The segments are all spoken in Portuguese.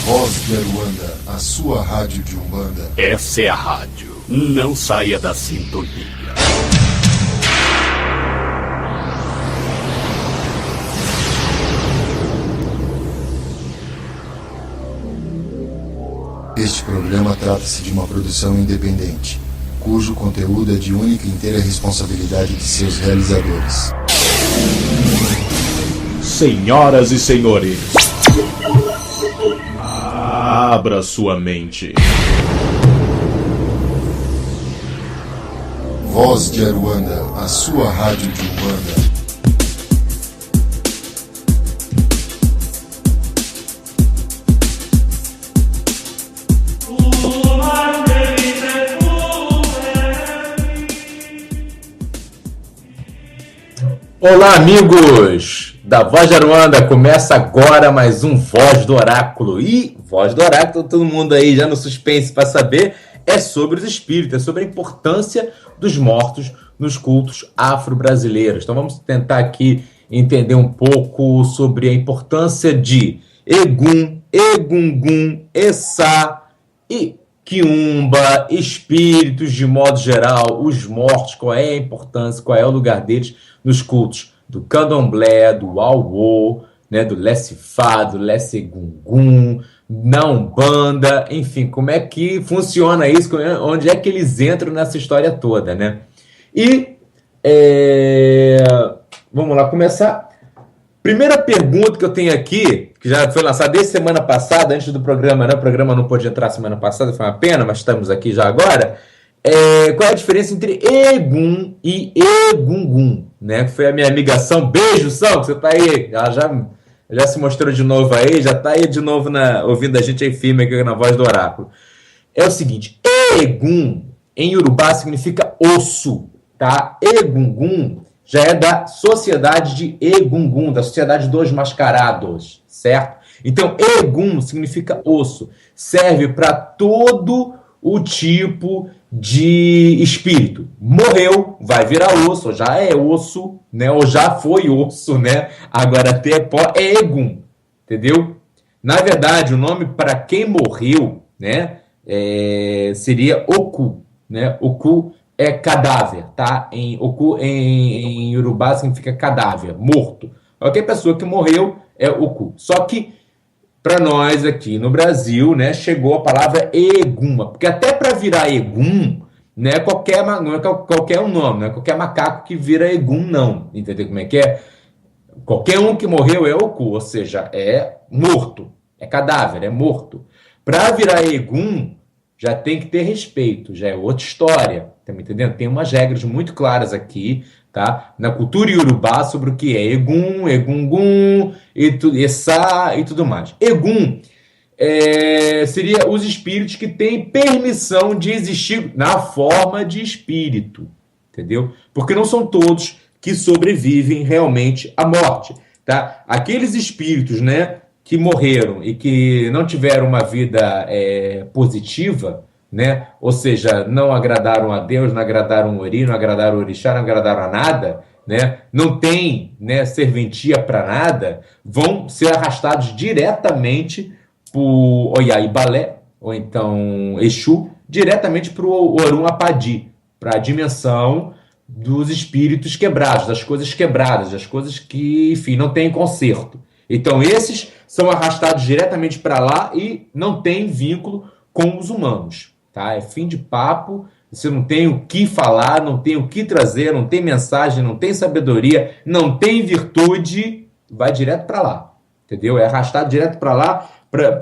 Voz de Aruanda, a sua rádio de Umbanda. Essa é a rádio. Não saia da sintonia. Este programa trata-se de uma produção independente, cujo conteúdo é de única e inteira responsabilidade de seus realizadores. Senhoras e senhores, abra sua mente. Voz de Aruanda, a sua rádio de Umbanda. Olá, amigos da Voz de Aruanda, começa agora mais um Voz do Oráculo. E Voz do Oráculo, todo mundo aí já no suspense para saber, é sobre os espíritos, é sobre a importância dos mortos nos cultos afro-brasileiros. Então vamos tentar aqui entender um pouco sobre a importância de Egum, Egungun, Essá e Quiumba, espíritos de modo geral, os mortos, qual é a importância, qual é o lugar deles nos cultos do Candomblé, do Auô, né, do Lessifá, do Lessegungun, na Umbanda, enfim, como é que funciona isso, onde é que eles entram nessa história toda, né? E vamos lá começar. Primeira pergunta que eu tenho aqui, que já foi lançada desde semana passada, antes do programa, né? O programa não pôde entrar semana passada, foi uma pena, mas estamos aqui já agora. Qual é a diferença entre Egum e Egungun? Né? Que foi a minha amigação. Beijo, São, que você tá aí. Ela já se mostrou de novo aí, já tá aí de novo ouvindo a gente aí firme aqui na Voz do Oráculo. É o seguinte, Egum, em Urubá, significa osso, tá? Egungun já é da sociedade de Egungun, da sociedade dos mascarados, certo? Então, Egum significa osso. Serve para todo o tipo de espírito. Morreu, vai virar osso, ou já é osso, né? Ou já foi osso, né? Agora até pó é Egum, entendeu? Na verdade, o nome para quem morreu, né? Seria Oku, né? Oku é cadáver, tá? Oku em Urubá significa cadáver, morto. Qualquer pessoa que morreu é Oku. Só que para nós aqui no Brasil, né, chegou a palavra Egum, porque até para virar Egum, né, não é qualquer um nome, não é qualquer macaco que vira Egum, não. Entendeu como é que é? Qualquer um que morreu é Oku, ou seja, é morto, é cadáver, é morto. Para virar Egum, já tem que ter respeito, já é outra história, tá me entendendo? Tem umas regras muito claras aqui, tá? Na cultura iorubá sobre o que é Egum, Egungun, Essá e tudo mais. Egum seria os espíritos que têm permissão de existir na forma de espírito, entendeu? Porque não são todos que sobrevivem realmente à morte, tá? Aqueles espíritos, né, que morreram e que não tiveram uma vida positiva, né? Ou seja, não agradaram a Deus, não agradaram o Ori, não agradaram o Orixá, não agradaram a nada, né? Não tem, né, serventia para nada, vão ser arrastados diretamente por Oiá e Balé, ou então Exu, diretamente para o Orum Apadi, para a dimensão dos espíritos quebrados, das quebradas, das coisas que, enfim, não tem conserto. Então esses são arrastados diretamente para lá e não tem vínculo com os humanos. Tá? É fim de papo, você não tem o que falar, não tem o que trazer, não tem mensagem, não tem sabedoria, não tem virtude, vai direto para lá, entendeu? É arrastado direto para lá,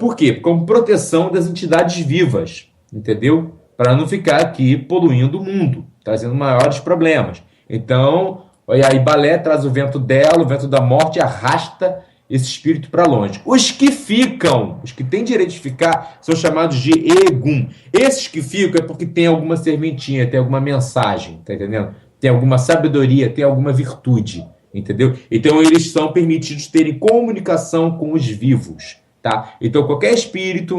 por quê? Como proteção das entidades vivas, entendeu? Para não ficar aqui poluindo o mundo, trazendo maiores problemas. Então, aí Balé traz o vento dela, o vento da morte, arrasta esse espírito para longe. Os que ficam, os que têm direito de ficar, são chamados de Egum. Esses que ficam é porque tem alguma serventinha, tem alguma mensagem, tá entendendo? Tem alguma sabedoria, tem alguma virtude, entendeu? Então eles são permitidos terem comunicação com os vivos, tá? Então qualquer espírito,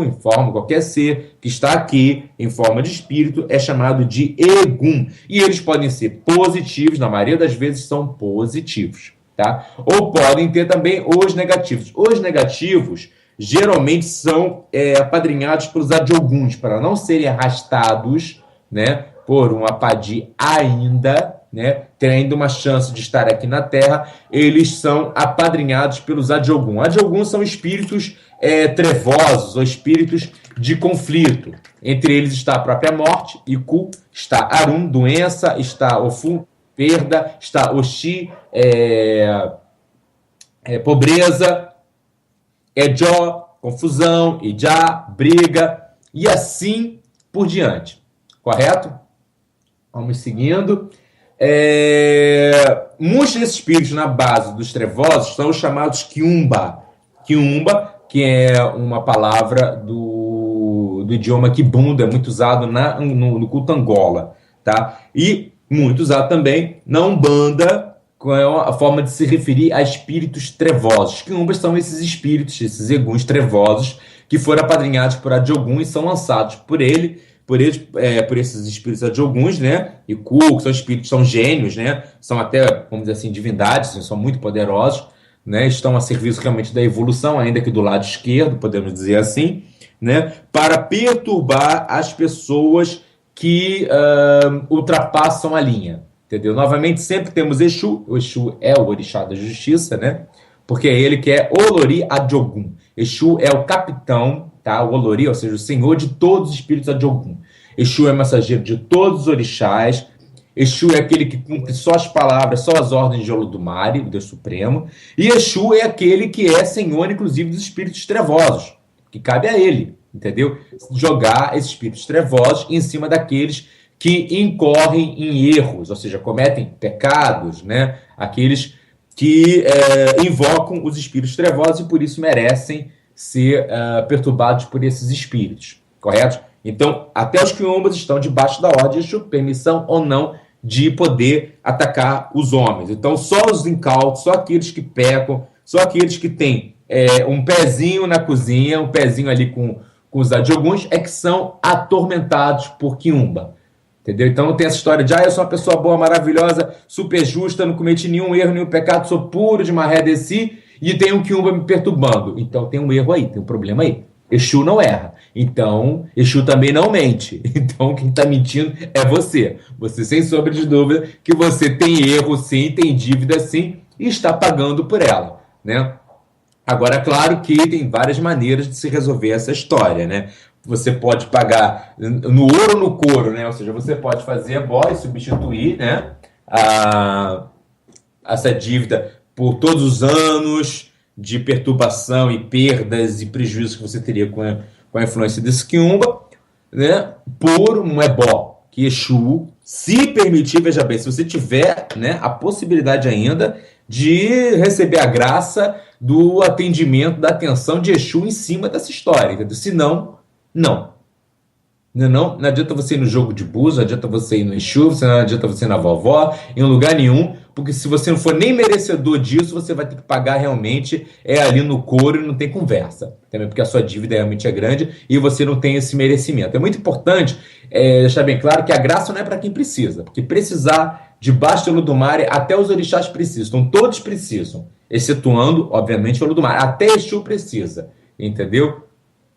qualquer ser que está aqui em forma de espírito é chamado de Egum. E eles podem ser positivos, na maioria das vezes são positivos. Tá? Ou podem ter também os negativos. Os negativos geralmente são apadrinhados pelos adioguns, para não serem arrastados, né, por um apadi ainda, né, ter ainda uma chance de estar aqui na Terra, eles são apadrinhados pelos adiogun. Adiogun são espíritos trevosos, ou espíritos de conflito. Entre eles está a própria morte, Iku, está Arum, doença, está Ofu, perda, está Oxi, pobreza, Ejó, confusão, Ijá, briga, e assim por diante. Correto? Vamos seguindo. Muitos desses espíritos na base dos trevosos são os chamados Kiumba. Kiumba, que é uma palavra do idioma Kibunda, muito usado no culto Angola. Tá? E muito usado também na Umbanda, com a forma de se referir a espíritos trevosos. Quiumbas são esses espíritos, esses eguns trevosos, que foram apadrinhados por Adiogun e são lançados por esses espíritos adioguns, né? E Ku, que são espíritos, são gênios, né? São até, vamos dizer assim, divindades, são muito poderosos, né? Estão a serviço realmente da evolução, ainda que do lado esquerdo, podemos dizer assim, né? Para perturbar as pessoas que ultrapassam a linha, entendeu? Novamente, sempre temos Exu. O Exu é o orixá da justiça, né? Porque é ele que é Olori Adiogun. Exu é o capitão, tá? O Olori, ou seja, o senhor de todos os espíritos Adiogun. Exu é mensageiro de todos os orixás. Exu é aquele que cumpre só as palavras, só as ordens de Olodumare, o Deus Supremo. E Exu é aquele que é senhor, inclusive, dos espíritos trevosos, que cabe a ele, entendeu? Jogar esses espíritos trevosos em cima daqueles que incorrem em erros, ou seja, cometem pecados, né? Aqueles que invocam os espíritos trevosos e por isso merecem ser perturbados por esses espíritos, correto? Então, até os quiumbas estão debaixo da ordem de Exu, permissão ou não de poder atacar os homens. Então, só os incautos, só aqueles que pecam, só aqueles que têm um pezinho na cozinha, um pezinho ali com os adioguns, é que são atormentados por quiumba. Entendeu? Então tem essa história de eu sou uma pessoa boa, maravilhosa, super justa, não cometi nenhum erro, nenhum pecado, sou puro de maré desci e tem um quiumba me perturbando. Então tem um erro aí, tem um problema aí. Exu não erra. Então, Exu também não mente. Então quem está mentindo é você. Você, sem sombra de dúvida, que você tem erro sim, tem dívida sim e está pagando por ela, né? Agora, claro que tem várias maneiras de se resolver essa história, né? Você pode pagar no ouro ou no couro, né? Ou seja, você pode fazer e substituir, né, essa dívida por todos os anos de perturbação e perdas e prejuízos que você teria com a influência desse quiumba, né, por um ebó, que Exu, se permitir, veja bem, se você tiver, né, a possibilidade ainda de receber a graça do atendimento, da atenção de Exu em cima dessa história, entendeu? Se não, não adianta você ir no jogo de búzios, não adianta você ir no Exu, não adianta você ir na vovó, em lugar nenhum, porque se você não for nem merecedor disso, você vai ter que pagar realmente ali no couro e não tem conversa, também porque a sua dívida realmente é grande e você não tem esse merecimento. É muito importante deixar bem claro que a graça não é para quem precisa, porque precisar, debaixo do Olodumare, até os orixás precisam, então todos precisam, excetuando, obviamente, o Olodumare, até Exu precisa, entendeu?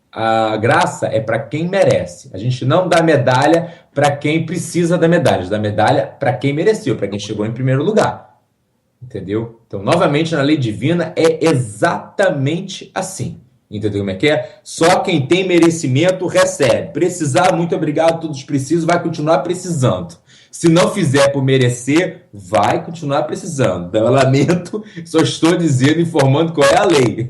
A graça é para quem merece. A gente não dá medalha para quem precisa da medalha. A gente dá medalha para quem mereceu, para quem chegou em primeiro lugar. Entendeu? Então, novamente, na lei divina é exatamente assim. Entendeu como é que é? Só quem tem merecimento recebe. Precisar, muito obrigado, todos precisam, vai continuar precisando. Se não fizer por merecer, vai continuar precisando. Então, eu lamento, só estou dizendo, informando qual é a lei.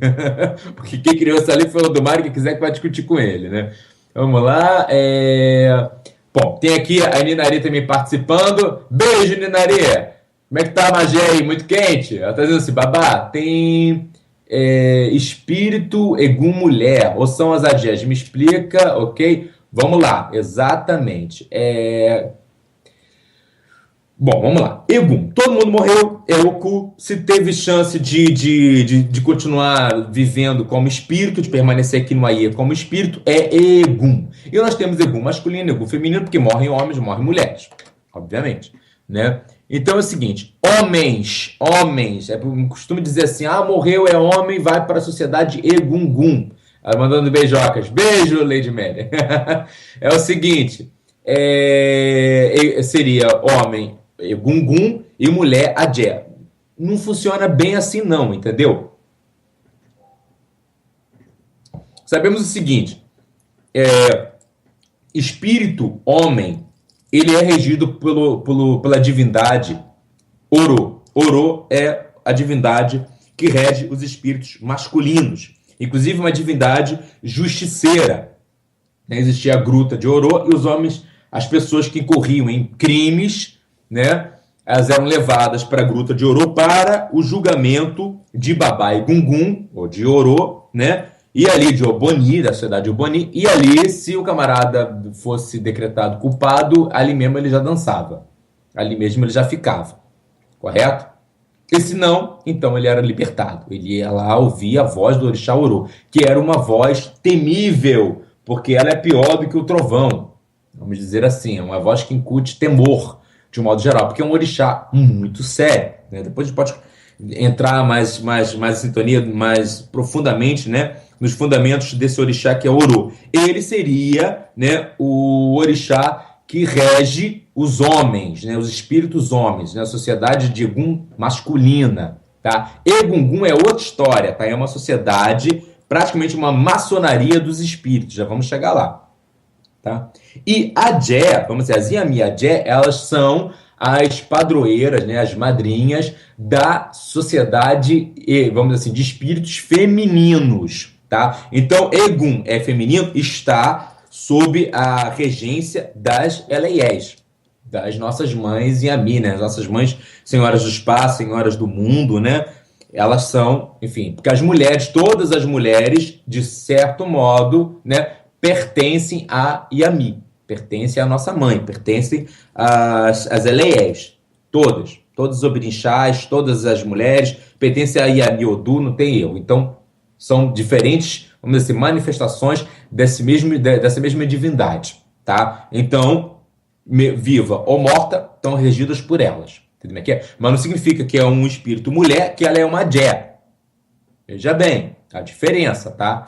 Porque quem criou essa lei foi o Olodumare, quem quiser que vai discutir com ele, né? Vamos lá. Bom, tem aqui a Ninari também participando. Beijo, Ninari! Como é que tá a magia aí? Muito quente? Ela tá dizendo assim, babá, tem espírito egum mulher, ou são as agés? Me explica, ok? Vamos lá, exatamente. Bom, vamos lá. Egum, todo mundo morreu, é Oku. Se teve chance de continuar vivendo como espírito, de permanecer aqui no Aie como espírito, é Egum. E nós temos Egum masculino, Egum feminino, porque morrem homens, morrem mulheres, obviamente, né? Então é o seguinte, homens, eu costumo dizer assim, morreu é homem, vai para a sociedade Egungum. Ela mandando beijocas. Beijo, Lady Mary. É o seguinte, seria homem Egungun e mulher Adé. Não funciona bem assim não, entendeu? Sabemos o seguinte, espírito homem, ele é regido pela divindade Oro. Oro é a divindade que rege os espíritos masculinos. Inclusive uma divindade justiceira. Né? Existia a gruta de Oro e os homens, as pessoas que incorriam em crimes, né? Elas eram levadas para a gruta de Oro para o julgamento de Babá e Gungun, ou de Oro, né? E ali de Oboni, da sociedade de Oboni, e ali, se o camarada fosse decretado culpado, ali mesmo ele já dançava. Ali mesmo ele já ficava. Correto? E se não, então ele era libertado. Ele ia lá ouvir a voz do Orixá Oro, que era uma voz temível, porque ela é pior do que o trovão. Vamos dizer assim, é uma voz que incute temor, de um modo geral, porque é um orixá muito sério. Né? Depois a gente pode entrar mais em sintonia, mais profundamente, né, nos fundamentos desse orixá que é Oro. Ele seria, né, o orixá que rege os homens, né, os espíritos homens, né, a sociedade de Egum masculina. Tá? Egungun é outra história, tá? É uma sociedade, praticamente uma maçonaria dos espíritos, já vamos chegar lá. Tá? E Adé, vamos dizer, as Yami Adé, elas são as padroeiras, né, as madrinhas da sociedade, vamos dizer assim, de espíritos femininos. Tá? Então, Egum é feminino, está sob a regência das Eleiés, das nossas mães Yami, né? As nossas mães, senhoras do espaço, senhoras do mundo, né? Elas são, enfim, porque as mulheres, todas as mulheres, de certo modo, né, pertencem a Yami, pertencem à nossa mãe, pertencem às Eleiés, todas os orixás, todas as mulheres, pertencem a Yami Odu, não tem erro. Então, são diferentes, vamos dizer assim, manifestações dessa mesma divindade, tá? Então, viva ou morta, estão regidas por elas. Entendeu? Mas não significa que é um espírito mulher, que ela é uma Adé. Veja bem, a diferença, tá?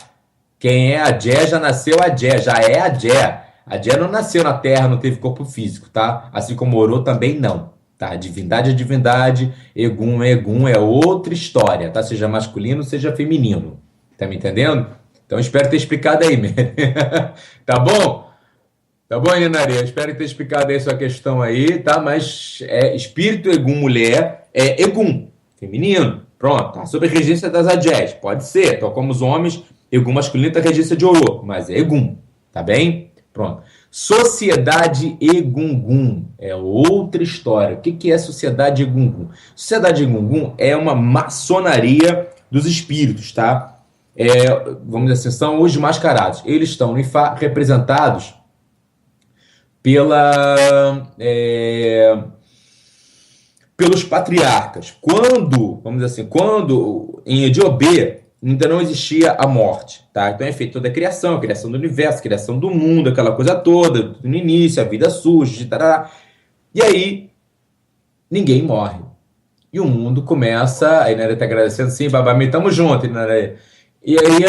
Quem é Adé já nasceu Adé, já é Adé. Adé não nasceu na Terra, não teve corpo físico, tá? Assim como Oro também não. Tá? Divindade é divindade, Egum é outra história, tá? Seja masculino, seja feminino. Tá me entendendo? Então espero ter explicado aí, tá bom? Tá bom, Inaria? Espero ter explicado aí sua questão aí, tá? Mas espírito Egum mulher é Egum, feminino. Pronto, tá? Sob a regência das Adés, pode ser. Então, como os homens, Egum masculino tem a regência de Oro, mas é Egum, tá bem? Pronto. Sociedade Egungun é outra história. O que é Sociedade Egungun? Sociedade Egungun é uma maçonaria dos espíritos, tá? Vamos dizer assim, são os mascarados. Eles estão no Ifá representados pelos patriarcas. Vamos dizer assim, quando em Ediobê ainda não existia a morte, tá? Então é feito toda a criação do universo, a criação do mundo, aquela coisa toda, no início, a vida surge, tarará. E aí, ninguém morre. E o mundo começa, a Inara está agradecendo, sim, babá, tamo junto, Inara. E aí,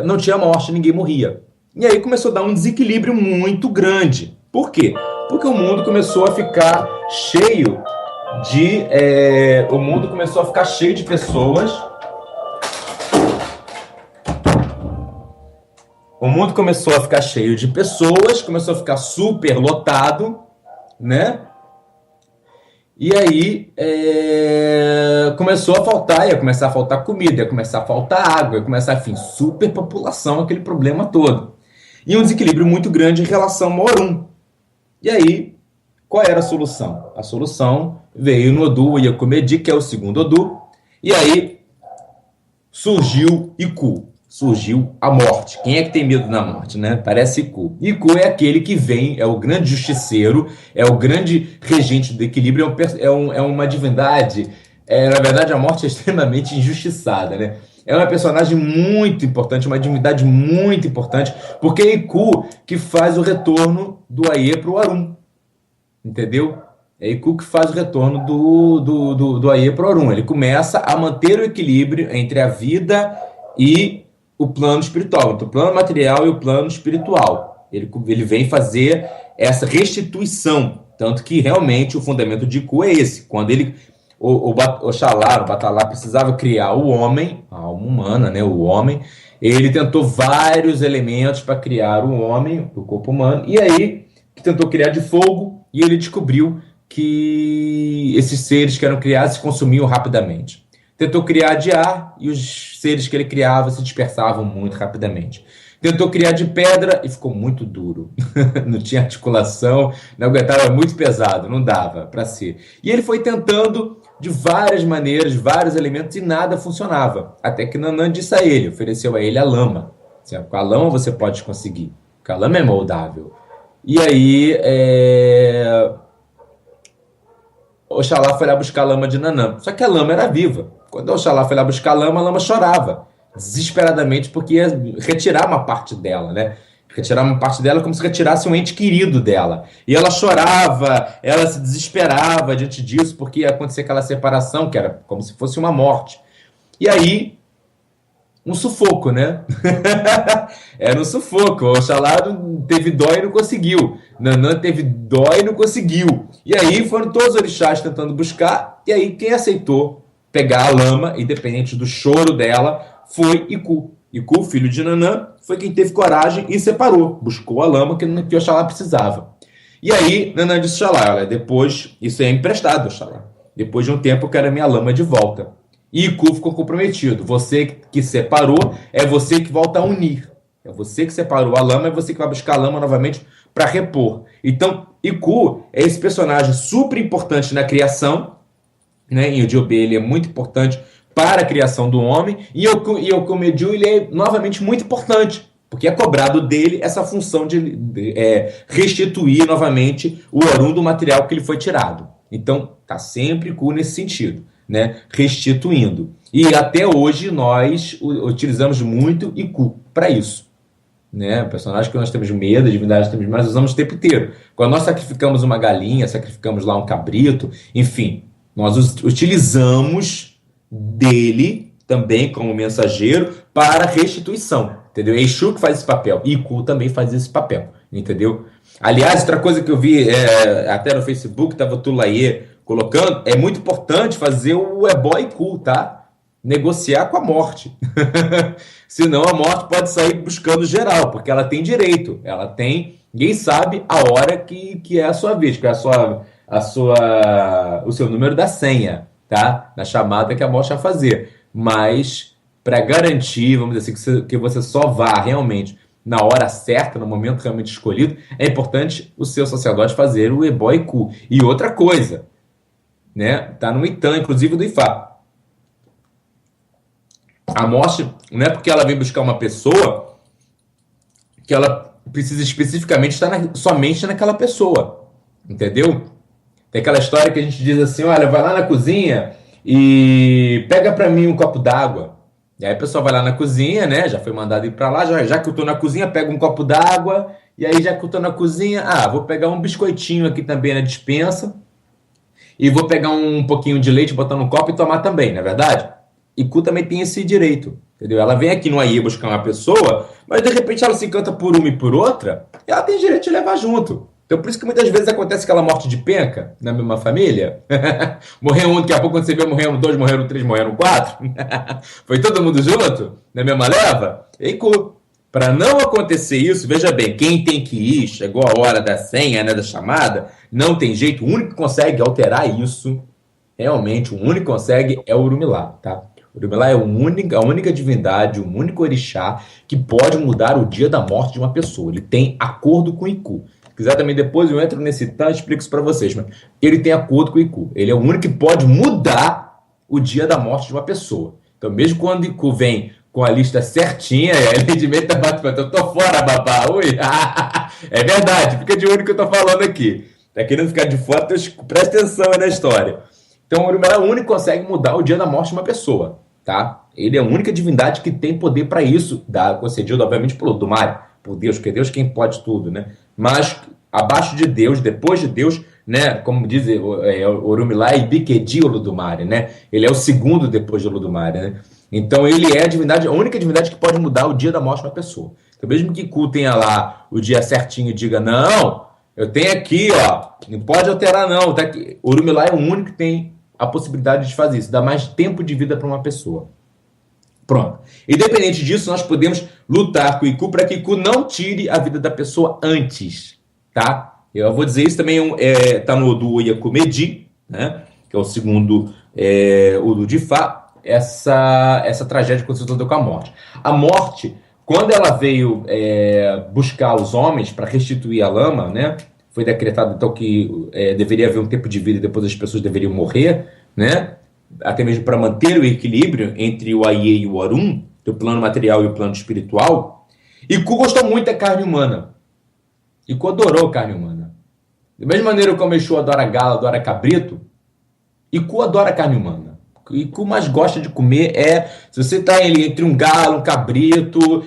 não tinha morte, ninguém morria. E aí começou a dar um desequilíbrio muito grande. Por quê? Porque o mundo começou a ficar cheio de pessoas. O mundo começou a ficar cheio de pessoas, começou a ficar super lotado, né? E aí começou a faltar, ia começar a faltar comida, ia começar a faltar água, ia começar, enfim, superpopulação, aquele problema todo. E um desequilíbrio muito grande em relação ao Orum. E aí, qual era a solução? A solução veio no Odu Iakumedi, que é o segundo Odu, e aí surgiu Iku. Surgiu a morte. Quem é que tem medo da morte, né? Parece Iku. Iku é aquele que vem, é o grande justiceiro, é o grande regente do equilíbrio, é uma divindade. Na verdade, a morte é extremamente injustiçada, né? É uma personagem muito importante, uma divindade muito importante, porque é Iku que faz o retorno do Aie para o Arum. Entendeu? É Iku que faz o retorno do Aie para o Arum. Ele começa a manter o equilíbrio entre a vida e o plano espiritual, entre o plano material e o plano espiritual. Ele vem fazer essa restituição, tanto que realmente o fundamento de Iku é esse. Quando o Oxalá, o Batalá, precisava criar o homem, a alma humana, né, o homem, ele tentou vários elementos para criar o homem, o corpo humano, e aí tentou criar de fogo, e ele descobriu que esses seres que eram criados se consumiam rapidamente. Tentou criar de ar, e os seres que ele criava se dispersavam muito rapidamente. Tentou criar de pedra e ficou muito duro. Não tinha articulação, não aguentava, muito pesado, não dava para ser. E ele foi tentando de várias maneiras, vários elementos, e nada funcionava. Até que Nanã disse a ele, ofereceu a ele a lama. Com a lama você pode conseguir, porque a lama é moldável. E aí, Oxalá foi lá buscar a lama de Nanã. Só que a lama era viva. Quando Oxalá foi lá buscar a lama chorava desesperadamente, porque ia retirar uma parte dela, né? Retirar uma parte dela como se retirasse um ente querido dela. E ela chorava, ela se desesperava diante disso, porque ia acontecer aquela separação, que era como se fosse uma morte. E aí, um sufoco, né? Era um sufoco. Oxalá teve dó e não conseguiu. Nanã teve dó e não conseguiu. E aí foram todos os orixás tentando buscar, e aí quem aceitou pegar a lama, independente do choro dela, foi Iku. Iku, filho de Nanã, foi quem teve coragem e separou. Buscou a lama que Oxalá precisava. E aí, Nanã disse a Oxalá, olha, depois, isso é emprestado, Oxalá. Depois de um tempo, eu quero a minha lama de volta. E Iku ficou comprometido. Você que separou, é você que volta a unir. É você que separou a lama, é você que vai buscar a lama novamente para repor. Então, Iku é esse personagem super importante na criação, né? Em Odiobê ele é muito importante para a criação do homem, e Okomeju ele é novamente muito importante, porque é cobrado dele essa função de restituir novamente o Orun do material que ele foi tirado. Então, está sempre Iku nesse sentido, né? Restituindo. E até hoje nós utilizamos muito Iku para isso. Né? Personagem que nós temos medo, divindade que temos mais, usamos o tempo inteiro. Quando nós sacrificamos uma galinha, sacrificamos lá um cabrito, enfim, nós utilizamos dele também como mensageiro para restituição, entendeu? É Exu que faz esse papel, e Iku também faz esse papel, entendeu? Aliás, outra coisa que eu vi até no Facebook, estava o Tulaie colocando, é muito importante fazer o Ebó Iku, tá? Negociar com a morte. Senão a morte pode sair buscando geral, porque ela tem direito, ela tem, ninguém sabe a hora que é a sua vez, que é o seu número da senha, tá? Na chamada que a morte vai fazer. Mas, para garantir, vamos dizer assim, que você só vá realmente na hora certa, no momento realmente escolhido, é importante o seu sacerdote fazer o Ebó Iku. E outra coisa, né? Tá no Itan, inclusive do Ifá. A morte não é porque ela vem buscar uma pessoa que ela precisa especificamente estar somente naquela pessoa. Entendeu? Tem aquela história que a gente diz assim, olha, vai lá na cozinha e pega pra mim um copo d'água. E aí a pessoa vai lá na cozinha, né? Já foi mandado ir pra lá, já que eu tô na cozinha, pega um copo d'água. E aí já que eu tô na cozinha, vou pegar um biscoitinho aqui também na despensa. E vou pegar um pouquinho de leite, botar no copo e tomar também, não é verdade? Iku também tem esse direito, entendeu? Ela vem aqui no Aie buscar uma pessoa, mas de repente ela se encanta por uma e por outra, e ela tem direito de levar junto. Então por isso que muitas vezes acontece aquela morte de penca na mesma família. Morreu um, daqui a pouco quando você vê, morreram dois, morreram três, morreram quatro. Foi todo mundo junto, na mesma leva? Iku. Para não acontecer isso, veja bem, quem tem que ir, chegou a hora da senha, né, da chamada, não tem jeito, o único que consegue alterar isso, realmente, o único que consegue é o Urumilá, tá? O Urumilá é a única divindade, o único orixá que pode mudar o dia da morte de uma pessoa. Ele tem acordo com o Iku. Se quiser também depois eu entro nesse tanto, explico isso para vocês, mas ele tem acordo com o Iku. Ele é o único que pode mudar o dia da morte de uma pessoa. Então, mesmo quando o Iku vem com a lista certinha, ele de meio tá batendo, eu tô fora, babá, ui. É verdade, fica de olho que eu tô falando aqui. Tá querendo ficar de fora, então presta atenção aí na história. Então, o Urumilá é o único que consegue mudar o dia da morte de uma pessoa, tá? Ele é a única divindade que tem poder para isso, concedido, obviamente, pelo Olodumare, por Deus, porque Deus quem pode tudo, né? Mas, abaixo de Deus, depois de Deus, né? Como diz o Urumilá, Ibikedi Olodumare, né? Ele é o segundo depois de Olodumare, né? Então ele é a divindade, a única divindade que pode mudar o dia da morte de uma pessoa. Então mesmo que Ku tenha lá o dia certinho e diga, não, eu tenho aqui, ó, não pode alterar não, tá aqui. Orumilá é o único que tem a possibilidade de fazer isso, dar mais tempo de vida para uma pessoa. Pronto. Independente disso, nós podemos lutar com o Iku para que Iku não tire a vida da pessoa antes, tá? Eu vou dizer isso também, tá no Odu Oyakumedi, né? Que é o segundo Odu de Fá, essa tragédia que aconteceu com a morte. A morte, quando ela veio buscar os homens para restituir a lama, né? Foi decretado então que deveria haver um tempo de vida e depois as pessoas deveriam morrer, né? Até mesmo para manter o equilíbrio entre o Aie e o Arum, o plano material e o plano espiritual. Iku gostou muito da carne humana. Iku adorou a carne humana. Da mesma maneira como Exu adora galo, adora cabrito, Iku adora carne humana. Iku mais gosta de comer se você está entre um galo, um cabrito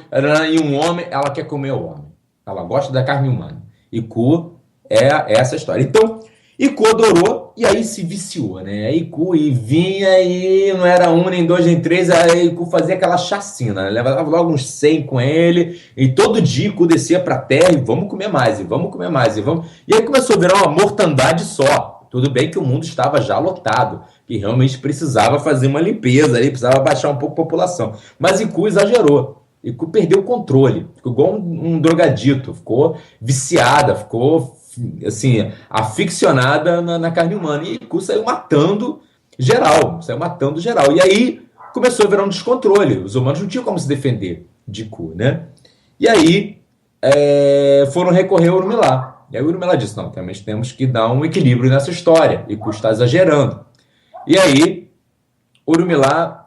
e um homem, ela quer comer o homem. Ela gosta da carne humana. Iku é essa história. Então, Iku adorou e aí se viciou, né? Aí Iku vinha e não era um, nem dois, nem três, aí Iku fazia aquela chacina, né? Levava logo uns 100 com ele e todo dia Iku descia pra terra e vamos comer mais, e vamos comer mais, e vamos... E aí começou a virar uma mortandade só. Tudo bem que o mundo estava já lotado, que realmente precisava fazer uma limpeza, ali, precisava baixar um pouco a população. Mas Iku exagerou. Iku perdeu o controle, ficou igual um drogadito, ficou viciada, ficou... assim, aficionada na carne humana. E Iku saiu matando geral. E aí começou a virar um descontrole. Os humanos não tinham como se defender de Iku, né? E aí foram recorrer ao Urumilá. E aí o Urumilá disse, não, realmente temos que dar um equilíbrio nessa história. Iku está exagerando. E aí Urumilá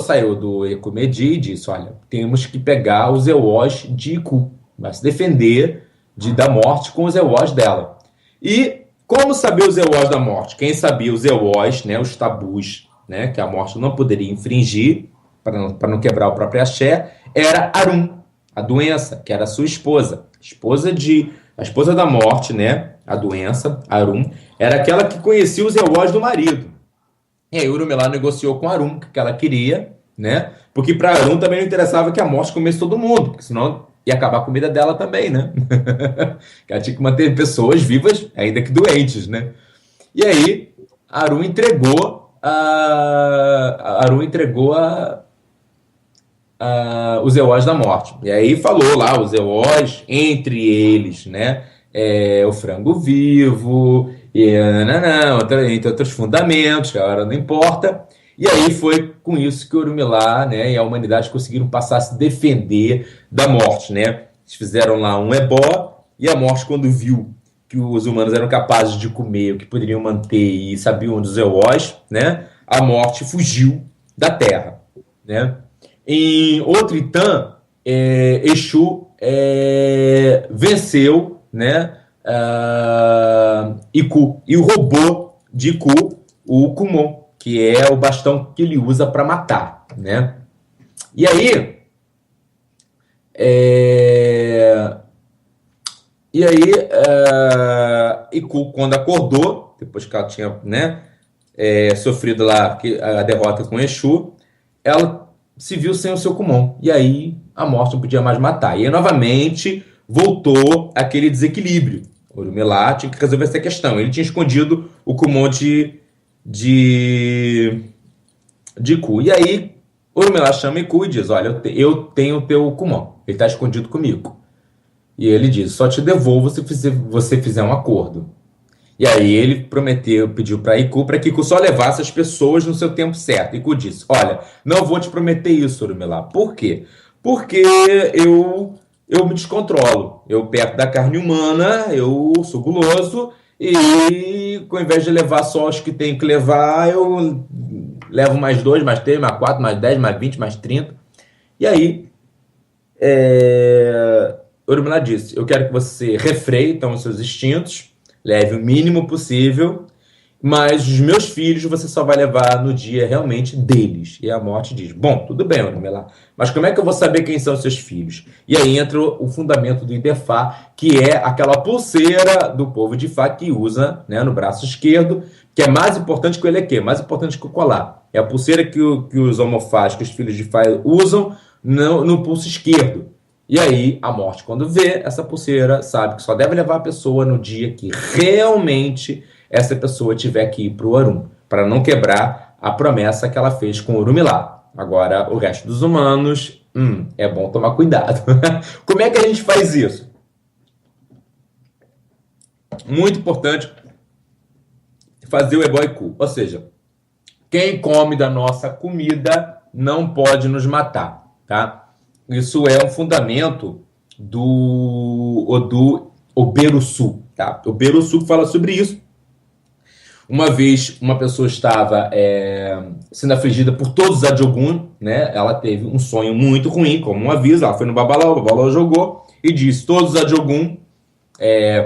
saiu do Ekumedi e disse, olha, temos que pegar os Ewós de Iku. Vai se defender da morte com os Ewós dela. E como saber os Ewós da morte? Quem sabia os Ewós, né, os tabus, né, que a morte não poderia infringir, para não quebrar o próprio axé, era Arum, a doença, que era a sua esposa. A esposa da morte, né, a doença, Arum, era aquela que conhecia os Ewós do marido. E aí Urumilá negociou com Arum o que ela queria, né, porque para Arum também não interessava que a morte comesse todo mundo, porque senão ia acabar a comida dela também, né? Que ela tinha que manter pessoas vivas, ainda que doentes, né? E aí, Arum entregou os Ewós da morte. E aí falou lá, os Ewós, entre eles, né? O frango vivo, entre outros fundamentos, que agora não importa. E aí foi com isso que o Urumilá, né, e a humanidade conseguiram passar a se defender da morte, né? Eles fizeram lá um ebó e a morte, quando viu que os humanos eram capazes de comer, o que poderiam manter e sabiam dos Ewós, né? A morte fugiu da terra, né? Em outro Itã, Exu venceu, né, Iku e roubou de Iku o Kumon, que é o bastão que ele usa para matar, né? E aí, Iku, quando acordou, depois que ela tinha, né, sofrido lá a derrota com Exu, ela se viu sem o seu Kumon. E aí a morte não podia mais matar. E aí, novamente, voltou aquele desequilíbrio. O Urumilá tinha que resolver essa questão. Ele tinha escondido o Kumon de Iku. E aí, Urumilá chama Iku e diz, olha, eu tenho o teu Kumon. Ele está escondido comigo. E ele diz, só te devolvo se você fizer um acordo. E aí ele pediu para Iku que Iku só levasse as pessoas no seu tempo certo. Iku disse, olha, não vou te prometer isso, Urumilá. Por quê? Porque eu me descontrolo. Eu perto da carne humana, eu sou guloso e ao invés de levar só os que tem que levar, eu levo mais 2, mais 3, mais 4, mais 10, mais 20, mais 30. E aí, Urumilá disse, eu quero que você refreie então os seus instintos, leve o mínimo possível mas os meus filhos você só vai levar no dia realmente deles. E a morte diz, bom, tudo bem, Orumilá, mas como é que eu vou saber quem são seus filhos? E aí entra o fundamento do Idefá, que é aquela pulseira do povo de Ifá que usa, né, no braço esquerdo, que é mais importante que o elequê, mais importante que o colar. É a pulseira que os homofás, que os filhos de Ifá usam no pulso esquerdo. E aí, a morte, quando vê essa pulseira, sabe que só deve levar a pessoa no dia que realmente essa pessoa tiver que ir para o Orum, para não quebrar a promessa que ela fez com o Orumilá. Agora, o resto dos humanos, é bom tomar cuidado. Como é que a gente faz isso? Muito importante fazer o ebó e cu. Ou seja, quem come da nossa comida não pode nos matar, tá? Isso é um fundamento do Oberuçu, tá? O Oberuçu fala sobre isso. Uma vez, uma pessoa estava sendo afligida por todos os Adiogun, né? Ela teve um sonho muito ruim, como um aviso. Ela foi no Babalao, o Babalao jogou e disse: todos os Adiogun,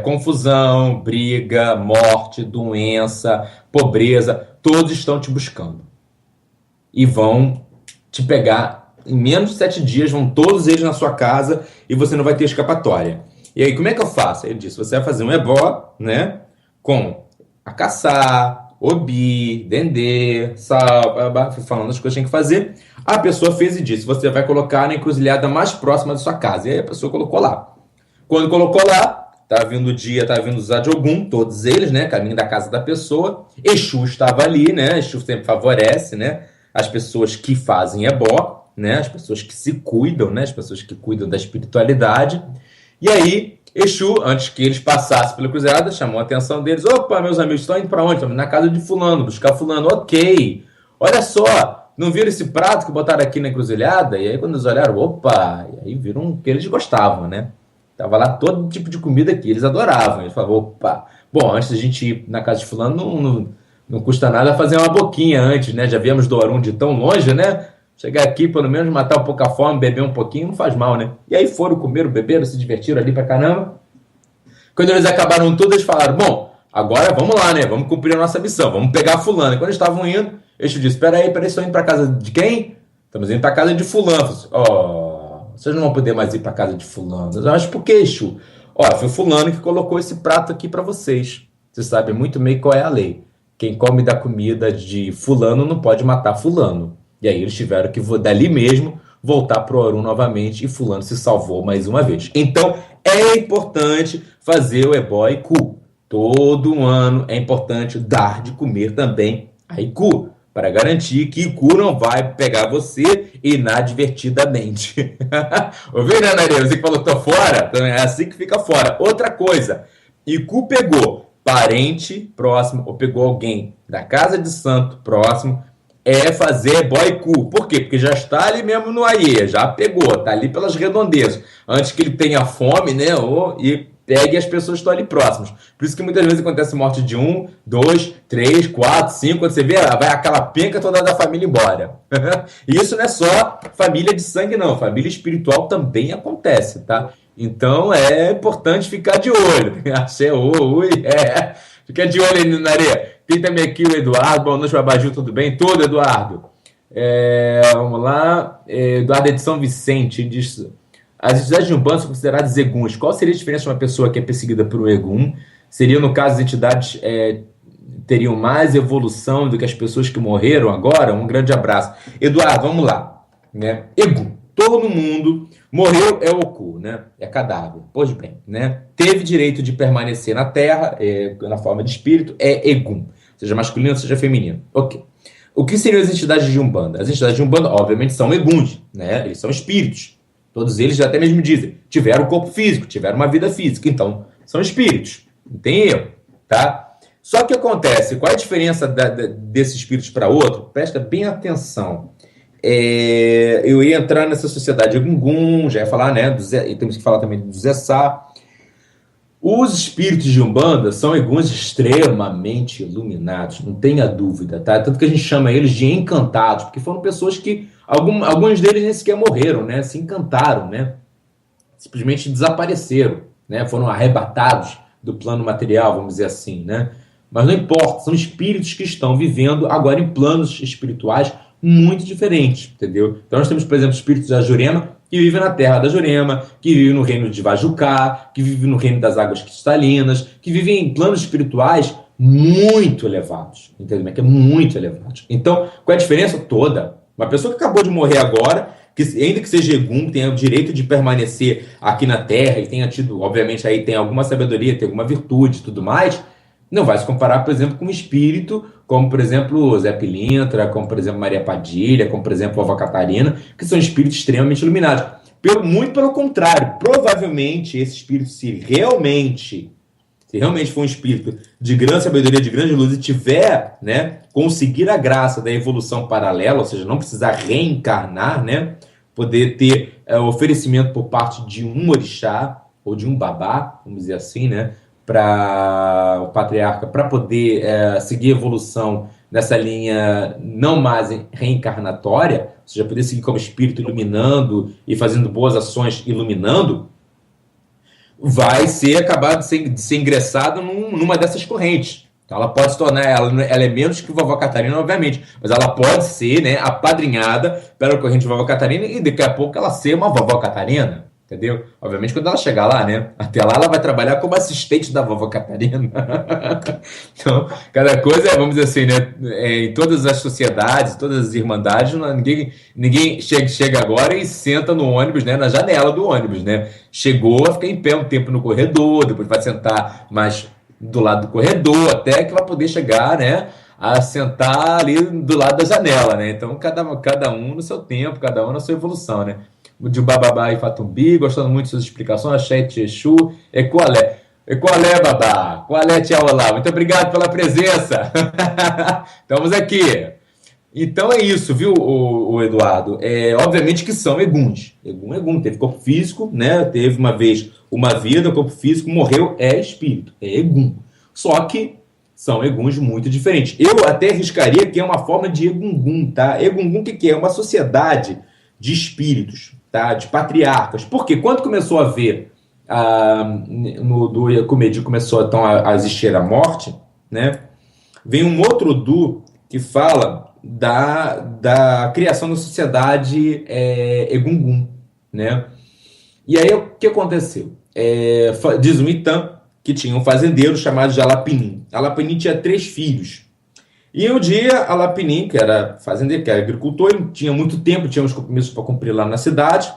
confusão, briga, morte, doença, pobreza, todos estão te buscando. E vão te pegar em menos de 7 dias, vão todos eles na sua casa e você não vai ter escapatória. E aí, como é que eu faço? Ele disse: você vai fazer um ebó, né? Com a caçar, obi, dendê, sal, falando as coisas que tem que fazer. A pessoa fez e disse: você vai colocar na encruzilhada mais próxima da sua casa. E aí a pessoa colocou lá. Quando colocou lá, tá vindo o dia, tá vindo os Adiogun, todos eles, né? Caminho da casa da pessoa. Exu estava ali, né? Exu sempre favorece, né? As pessoas que fazem ebó, né? As pessoas que se cuidam, né? As pessoas que cuidam da espiritualidade. E aí, Exu, antes que eles passassem pela cruzada, chamou a atenção deles. Opa, meus amigos, estão indo para onde? Estão indo na casa de fulano, buscar fulano. Ok, olha só, não viram esse prato que botaram aqui na encruzilhada? E aí, quando eles olharam, opa, e aí viram que eles gostavam, né? Tava lá todo tipo de comida que eles adoravam. Eles falavam, opa, bom, antes da gente ir na casa de fulano, não custa nada fazer uma boquinha antes, né? Já viemos do Orum de tão longe, né? Chegar aqui, pelo menos matar um pouco a fome, beber um pouquinho, não faz mal, né? E aí foram, comeram, beberam, se divertiram ali pra caramba. Quando eles acabaram tudo, eles falaram, bom, agora vamos lá, né? Vamos cumprir a nossa missão, vamos pegar fulano. E quando eles estavam indo, Exu disse, peraí, estão indo pra casa de quem? Estamos indo pra casa de fulano. Vocês não vão poder mais ir pra casa de fulano. Eu acho por que, Exu? Foi fulano que colocou esse prato aqui pra vocês. Vocês sabem muito bem qual é a lei. Quem come da comida de fulano não pode matar fulano. E aí eles tiveram que, dali mesmo, voltar pro Orum novamente e fulano se salvou mais uma vez. Então, é importante fazer o ebó e cu. Todo ano é importante dar de comer também a Iku, para garantir que Iku não vai pegar você inadvertidamente. Ouviu, né, Naria? Você que falou, tô fora? Então é assim que fica fora. Outra coisa, Iku pegou parente próximo ou pegou alguém da casa de santo próximo, fazer boicu. Por quê? Porque já está ali mesmo no Aie, já pegou, tá ali pelas redondezas. Antes que ele tenha fome, né? E pegue as pessoas que estão ali próximas. Por isso que muitas vezes acontece morte de 1, 2, 3, 4, 5. Quando você vê, vai aquela penca toda da família embora. E isso não é só família de sangue, não. Família espiritual também acontece, tá? Então é importante ficar de olho. Fica de olho aí na areia. Tem também aqui o Eduardo. Boa noite, Babaju, tudo bem? Tudo, Eduardo. Vamos lá. Eduardo é de São Vicente. Diz: as entidades de Umbanda são consideradas eguns. Qual seria a diferença de uma pessoa que é perseguida por um egum? Seria, no caso, as entidades teriam mais evolução do que as pessoas que morreram agora? Um grande abraço. Eduardo, vamos lá. Né? Egum. Todo mundo morreu, é oku, né? É cadáver. Pois bem, né? Teve direito de permanecer na Terra, na forma de espírito, é egum. Seja masculino, seja feminino. Ok. O que seriam as entidades de Umbanda? As entidades de Umbanda, obviamente, são eguns, né? Eles são espíritos. Todos eles até mesmo dizem, tiveram corpo físico, tiveram uma vida física. Então, são espíritos. Não tem erro, tá? Só que acontece, qual é a diferença desses espíritos para outro? Presta bem atenção. Eu ia entrar nessa sociedade Egungun, já ia falar, né? E temos que falar também do Zessá. Os espíritos de Umbanda são eguns extremamente iluminados, não tenha dúvida, tá? Tanto que a gente chama eles de encantados, porque foram pessoas que, alguns deles nem sequer morreram, né? Se encantaram, né? Simplesmente desapareceram, né? Foram arrebatados do plano material, vamos dizer assim, né? Mas não importa, são espíritos que estão vivendo agora em planos espirituais muito diferentes, entendeu? Então nós temos, por exemplo, espíritos da Jurema que vivem na terra da Jurema, que vivem no reino de Vajucá, que vivem no reino das águas cristalinas, que vivem em planos espirituais muito elevados, entendeu? Que é muito elevados. Então, qual é a diferença toda? Uma pessoa que acabou de morrer agora, que ainda que seja Egum, tenha o direito de permanecer aqui na Terra e tenha tido, obviamente, aí tem alguma sabedoria, tem alguma virtude e tudo mais, não vai se comparar, por exemplo, com um espírito como, por exemplo, Zé Pilintra, como, por exemplo, Maria Padilha, como, por exemplo, Vovó Catarina, que são espíritos extremamente iluminados. Muito pelo contrário, provavelmente esse espírito, se realmente for um espírito de grande sabedoria, de grande luz, e tiver, né, conseguir a graça da evolução paralela, ou seja, não precisar reencarnar, né, poder ter oferecimento por parte de um orixá, ou de um babá, vamos dizer assim, né, para o patriarca, para poder seguir a evolução nessa linha não mais reencarnatória, ou seja, poder seguir como espírito iluminando e fazendo boas ações iluminando, vai acabar de ser ingressado numa dessas correntes. Então ela pode se tornar, ela é menos que Vovó Catarina, obviamente, mas ela pode ser, né, apadrinhada pela corrente de Vovó Catarina e daqui a pouco ela ser uma Vovó Catarina, entendeu? Obviamente quando ela chegar lá, né, até lá ela vai trabalhar como assistente da Vovó Catarina. Então, cada coisa, vamos dizer assim, né, em todas as sociedades, todas as irmandades, ninguém chega agora e senta no ônibus, né, na janela do ônibus, né? Chegou a ficar em pé um tempo no corredor, depois vai sentar mais do lado do corredor, até que vai poder chegar, né, a sentar ali do lado da janela, né? Então, cada um no seu tempo, cada um na sua evolução, né? De Bababá e Fatumbi, gostando muito de suas explicações, Axé Tchechu, Equalé. Equalé, babá, Qualé, tchau, olá. Muito obrigado pela presença. Estamos aqui. Então é isso, viu, o Eduardo? Obviamente que são eguns. Egum, teve corpo físico, né? Teve uma vez uma vida, corpo físico, morreu, é espírito, é egum. Só que são eguns muito diferentes. Eu até arriscaria que é uma forma de egungun, tá? Egungun, o que é? Uma sociedade de espíritos, tá? De patriarcas. Porque quando começou a ver, do Ecumedi começou então a existir a morte, né? Vem um outro Odu que fala da criação da sociedade Egungun, né? E aí o que aconteceu? Diz o Itam que tinha um fazendeiro chamado de Alapinim. Alapinim tinha 3 filhos. E um dia Alapinim, que era fazendeiro, que era agricultor, ele tinha muito tempo, tinha uns compromissos para cumprir lá na cidade.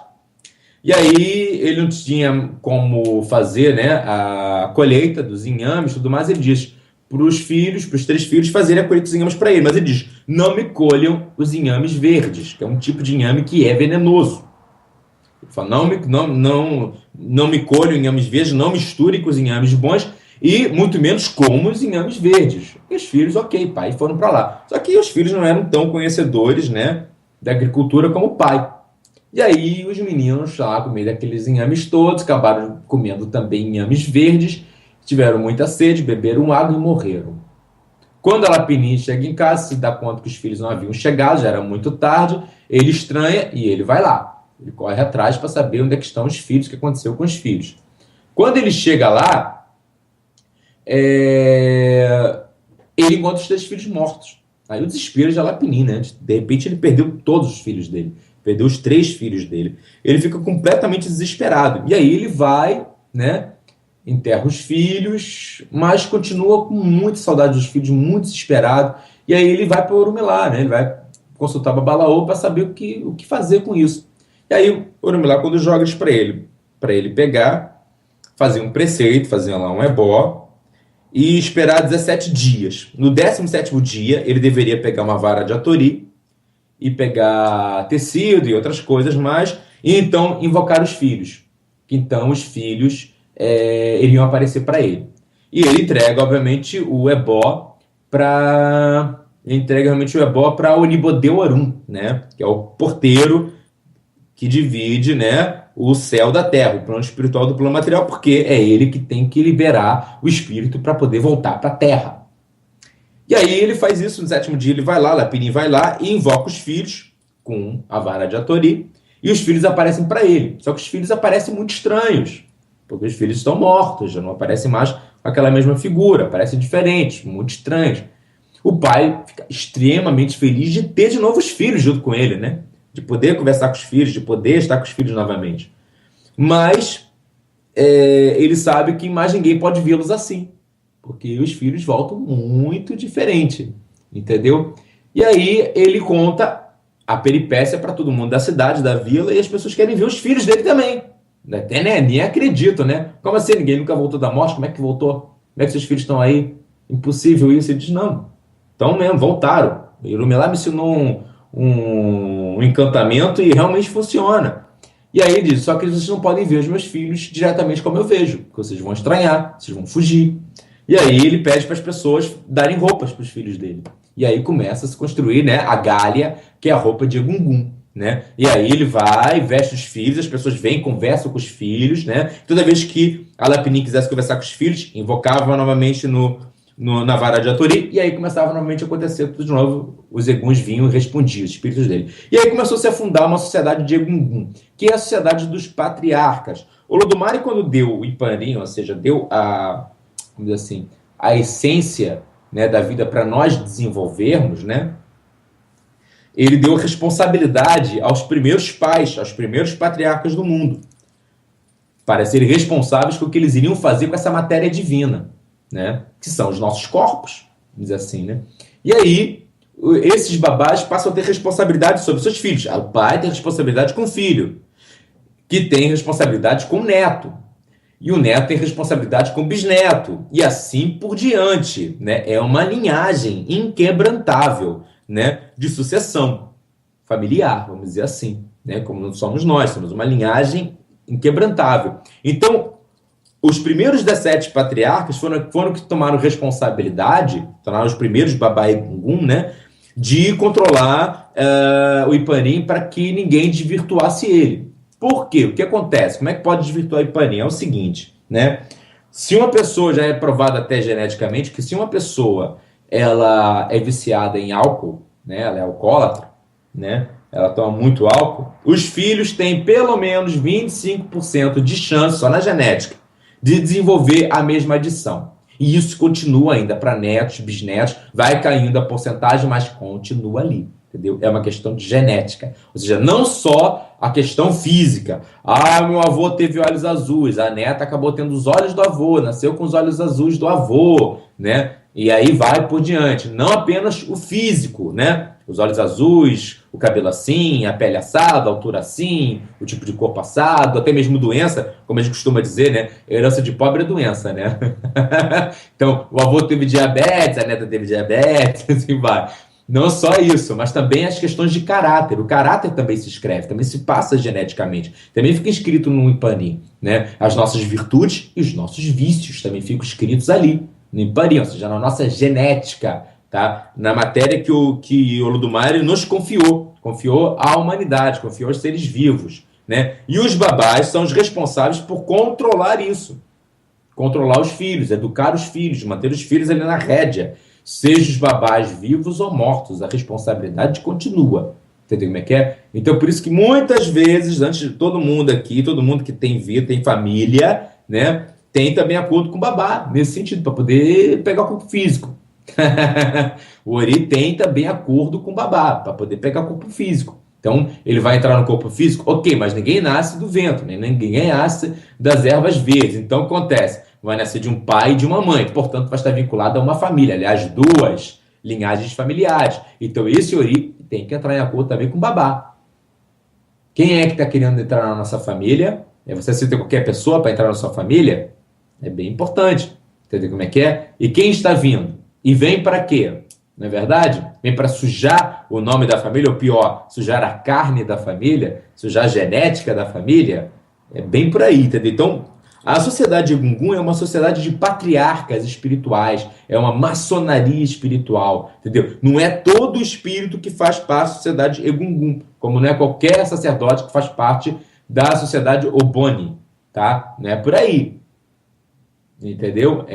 E aí ele não tinha como fazer, né, a colheita dos inhames e tudo mais. Ele diz para os 3 filhos, fazerem a colheita dos inhames para ele. Mas ele diz, não me colham os inhames verdes, que é um tipo de inhame que é venenoso. Ele fala, não me colham inhames verdes, não misture com os inhames bons e muito menos como os inhames verdes. E os filhos, ok, pai, foram para lá. Só que os filhos não eram tão conhecedores, né, da agricultura como o pai. E aí os meninos lá, com meio daqueles inhames todos, acabaram comendo também inhames verdes, tiveram muita sede, beberam água e morreram. Quando Alapinim chega em casa, se dá conta que os filhos não haviam chegado, já era muito tarde, ele estranha e ele vai lá. Ele corre atrás para saber onde é que estão os filhos, o que aconteceu com os filhos. Quando ele chega lá, ele encontra os 3 filhos mortos. Aí o desespero de Alapinim, né? De repente ele perdeu todos os filhos dele. Perdeu os 3 filhos dele. Ele fica completamente desesperado. E aí ele vai, né? Enterra os filhos, mas continua com muita saudade dos filhos, muito desesperado. E aí ele vai para o Orumilá, né? Ele vai consultar Babalaô para saber o que fazer com isso. E aí o Orumilá, quando joga isso para ele pegar, fazer um preceito, fazer lá um ebó e esperar 17 dias. No 17º dia, ele deveria pegar uma vara de Atori e pegar tecido e outras coisas mais, e então invocar os filhos. Então os filhos iriam aparecer para ele. E ele entrega, obviamente, o ebó para Onibodê Orum, né? Que é o porteiro que divide, né, o céu da terra, o plano espiritual do plano material, porque é ele que tem que liberar o espírito para poder voltar para a terra. E aí ele faz isso, no 7º dia ele vai lá, Lapinim vai lá e invoca os filhos com a vara de Atori, e os filhos aparecem para ele. Só que os filhos aparecem muito estranhos, porque os filhos estão mortos, já não aparecem mais com aquela mesma figura, parecem diferentes, muito estranhos. O pai fica extremamente feliz de ter de novo os filhos junto com ele, né? De poder conversar com os filhos, de poder estar com os filhos novamente. Mas ele sabe que mais ninguém pode vê-los assim, porque os filhos voltam muito diferente, entendeu? E aí ele conta a peripécia para todo mundo da cidade, da vila, e as pessoas querem ver os filhos dele também. Até nem acredito, né? Como assim? Ninguém nunca voltou da morte? Como é que voltou? Como é que seus filhos estão aí? Impossível isso. Ele diz, não. Então mesmo, voltaram. O Ilumelá me ensinou um encantamento e realmente funciona. E aí ele diz, só que vocês não podem ver os meus filhos diretamente como eu vejo, porque vocês vão estranhar, vocês vão fugir. E aí ele pede para as pessoas darem roupas para os filhos dele. E aí começa a se construir, né, a Gália, que é a roupa de Egungun, né? E aí ele vai, veste os filhos, as pessoas vêm, conversam com os filhos, né? Toda vez que Alapinin quisesse conversar com os filhos, invocava novamente na vara de Atori, e aí começava novamente a acontecer tudo de novo, os Eguns vinham e respondiam, os espíritos dele. E aí começou a se afundar uma sociedade de Egungun, que é a sociedade dos patriarcas. Olodumare, quando deu o Iparim, ou seja, deu vamos dizer assim, a essência, né, da vida para nós desenvolvermos, né, ele deu responsabilidade aos primeiros pais, aos primeiros patriarcas do mundo, para serem responsáveis pelo que eles iriam fazer com essa matéria divina, né, que são os nossos corpos, vamos dizer assim, né? E aí, esses babás passam a ter responsabilidade sobre seus filhos. O pai tem responsabilidade com o filho, que tem responsabilidade com o neto. E o neto tem responsabilidade com o bisneto. E assim por diante, né? É uma linhagem inquebrantável, né, de sucessão familiar, vamos dizer assim, né? Como não somos nós, somos uma linhagem inquebrantável. Então, os primeiros 17 patriarcas foram que tomaram responsabilidade, tornaram os primeiros Baba Egungun, né, de controlar o Iparim para que ninguém desvirtuasse ele. Por quê? O que acontece? Como é que pode desvirtuar o Iparim? É o seguinte, né? Se uma pessoa, já é provado até geneticamente, que se uma pessoa ela é viciada em álcool, né, ela é alcoólatra, né, ela toma muito álcool, os filhos têm pelo menos 25% de chance, só na genética, de desenvolver a mesma adição. E isso continua ainda para netos, bisnetos, vai caindo a porcentagem, mas continua ali. Entendeu? É uma questão de genética. Ou seja, não só a questão física. Meu avô teve olhos azuis, a neta acabou tendo os olhos do avô, nasceu com os olhos azuis do avô, né? E aí vai por diante. Não apenas o físico, né? Os olhos azuis, o cabelo assim, a pele assada, a altura assim, o tipo de corpo assado, até mesmo doença, como a gente costuma dizer, né? Herança de pobre é doença, né? Então, o avô teve diabetes, a neta teve diabetes, assim vai. Não só isso, mas também as questões de caráter. O caráter também se escreve, também se passa geneticamente. Também fica escrito no Iparim, né? As nossas virtudes e os nossos vícios também ficam escritos ali, no Iparim, ou seja, na nossa genética, tá? Na matéria que o Olodumare nos confiou à humanidade, confiou aos seres vivos, né? E os babás são os responsáveis por controlar isso. Controlar os filhos, educar os filhos, manter os filhos ali na rédea. Seja os babás vivos ou mortos, a responsabilidade continua. Entendeu como é que é? Então, por isso que muitas vezes, antes de todo mundo aqui, todo mundo que tem vida, tem família, né, tem também acordo com o babá, nesse sentido, para poder pegar o corpo físico. O Ori tem também acordo com o babá, para poder pegar o corpo físico. Então, ele vai entrar no corpo físico? Ok, mas ninguém nasce do vento, né? Ninguém nasce das ervas verdes. Então, acontece? Vai nascer de um pai e de uma mãe, portanto vai estar vinculado a uma família, aliás, duas linhagens familiares. Então esse Ori tem que entrar em acordo também com o babá. Quem é que está querendo entrar na nossa família? Você cita qualquer pessoa para entrar na sua família? É bem importante. Entendeu como é que é? E quem está vindo? E vem para quê? Não é verdade? Vem para sujar o nome da família, ou pior, sujar a carne da família, sujar a genética da família. É bem por aí, entendeu? Então, a sociedade Egungun é uma sociedade de patriarcas espirituais, é uma maçonaria espiritual, entendeu? Não é todo espírito que faz parte da sociedade Egungun, como não é qualquer sacerdote que faz parte da sociedade Oboni, tá? Não é por aí, entendeu?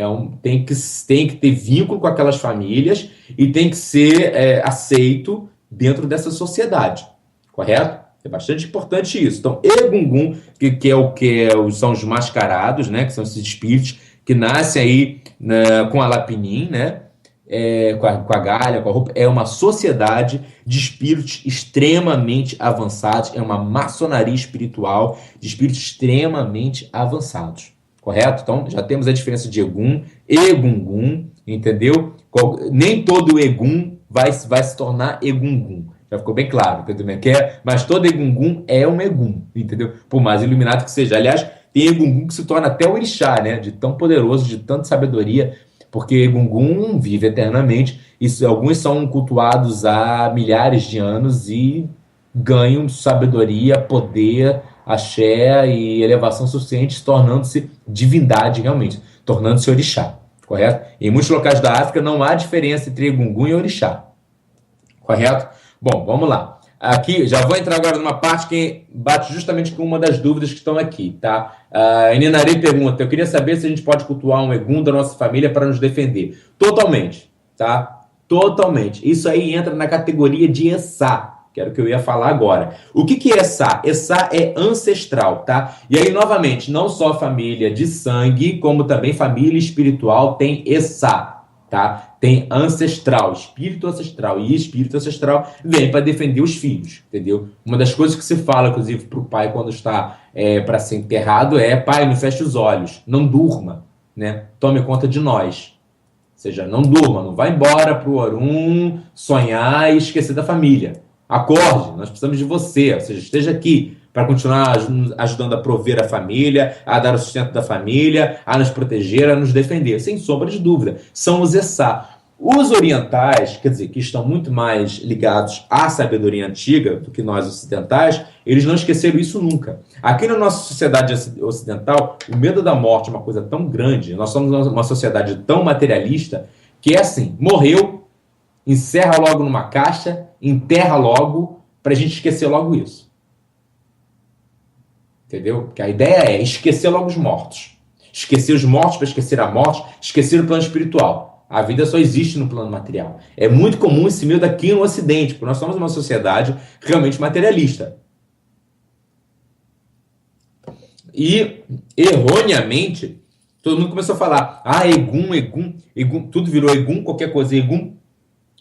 Tem que ter vínculo com aquelas famílias e tem que ser aceito dentro dessa sociedade, correto? É bastante importante isso. Então, Egungun, que são os mascarados, né, que são esses espíritos que nascem aí com a Lapinim, né? Com a Galha, com a roupa, é uma sociedade de espíritos extremamente avançados, é uma maçonaria espiritual de espíritos extremamente avançados, correto? Então, já temos a diferença de Egum e Egungun, entendeu? Nem todo Egum vai se tornar Egungun, já ficou bem claro, entendeu? Mas todo Egungun é um Egum, entendeu? Por mais iluminado que seja. Aliás, tem Egungun que se torna até o orixá, né? De tão poderoso, de tanta sabedoria, porque Egungun vive eternamente, e alguns são cultuados há milhares de anos e ganham sabedoria, poder, axé e elevação suficiente, tornando-se divindade realmente, tornando-se orixá, correto? Em muitos locais da África não há diferença entre Egungun e orixá, correto? Bom, vamos lá. Aqui, já vou entrar agora numa parte que bate justamente com uma das dúvidas que estão aqui, tá? A Ninarei pergunta, eu queria saber se a gente pode cultuar um Egum da nossa família para nos defender. Totalmente, tá? Totalmente. Isso aí entra na categoria de Essá, que era o que eu ia falar agora. O que é Essá? Essá é ancestral, tá? E aí, novamente, não só família de sangue, como também família espiritual tem Essá. Tá? Tem ancestral, espírito ancestral, e espírito ancestral vem para defender os filhos, entendeu? Uma das coisas que se fala, inclusive, para o pai quando está para ser enterrado é: pai, não feche os olhos, não durma, né? Tome conta de nós. Ou seja, não durma, não vá embora para o Orum sonhar e esquecer da família. Acorde, nós precisamos de você, ou seja, esteja aqui para continuar ajudando a prover a família, a dar o sustento da família, a nos proteger, a nos defender. Sem sombra de dúvida, são os Essá. Os orientais, quer dizer, que estão muito mais ligados à sabedoria antiga do que nós ocidentais, eles não esqueceram isso nunca. Aqui na nossa sociedade ocidental, o medo da morte é uma coisa tão grande, nós somos uma sociedade tão materialista, que é assim: morreu, encerra logo numa caixa, enterra logo, para a gente esquecer logo isso. Entendeu? Porque a ideia é esquecer logo os mortos. Esquecer os mortos para esquecer a morte, esquecer o plano espiritual. A vida só existe no plano material. É muito comum esse medo aqui no Ocidente, porque nós somos uma sociedade realmente materialista. E, erroneamente, todo mundo começou a falar: Egum, tudo virou Egum, qualquer coisa, Egum,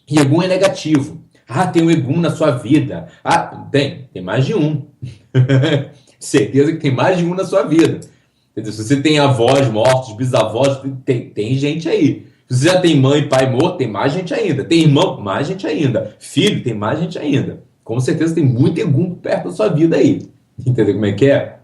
e Egum é negativo. Tem um Egum na sua vida. Tem mais de um. Certeza que tem mais de um na sua vida. Entendeu? Se você tem avós mortos, bisavós, tem gente aí. Se você já tem mãe, pai morto, tem mais gente ainda. Tem irmão, mais gente ainda. Filho, tem mais gente ainda. Com certeza tem muito Egum perto da sua vida aí. Entendeu como é que é?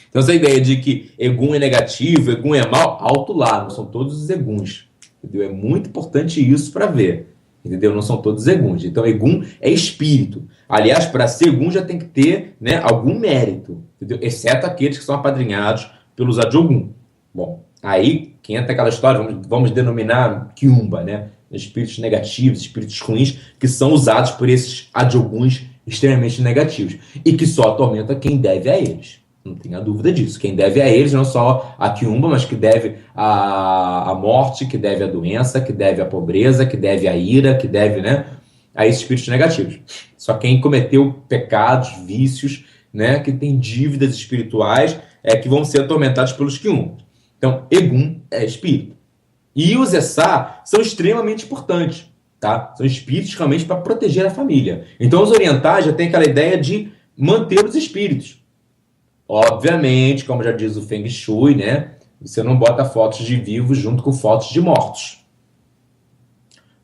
Então essa ideia de que Egum é negativo, Egum é mal, alto lá, não são todos os Eguns. Entendeu? É muito importante isso para ver. Entendeu? Não são todos Eguns. Então, Egum é espírito. Aliás, para ser Egum já tem que ter, né, algum mérito. Entendeu? Exceto aqueles que são apadrinhados pelos Adjogum. Bom, aí que entra aquela história, vamos denominar Quiumba, né? Espíritos negativos, espíritos ruins, que são usados por esses Adjoguns extremamente negativos. E que só atormenta quem deve a eles. Não tenha dúvida disso. Quem deve a eles, não só a Quiumba, mas que deve a morte, que deve a doença, que deve a pobreza, que deve a ira, que deve, né, a esses espíritos negativos. Só quem cometeu pecados, vícios, né, que tem dívidas espirituais, que vão ser atormentados pelos Quiumba. Então, Egum é espírito. E os Essá são extremamente importantes, tá? São espíritos realmente para proteger a família. Então, os orientais já têm aquela ideia de manter os espíritos. Obviamente, como já diz o Feng Shui, né? Você não bota fotos de vivos junto com fotos de mortos.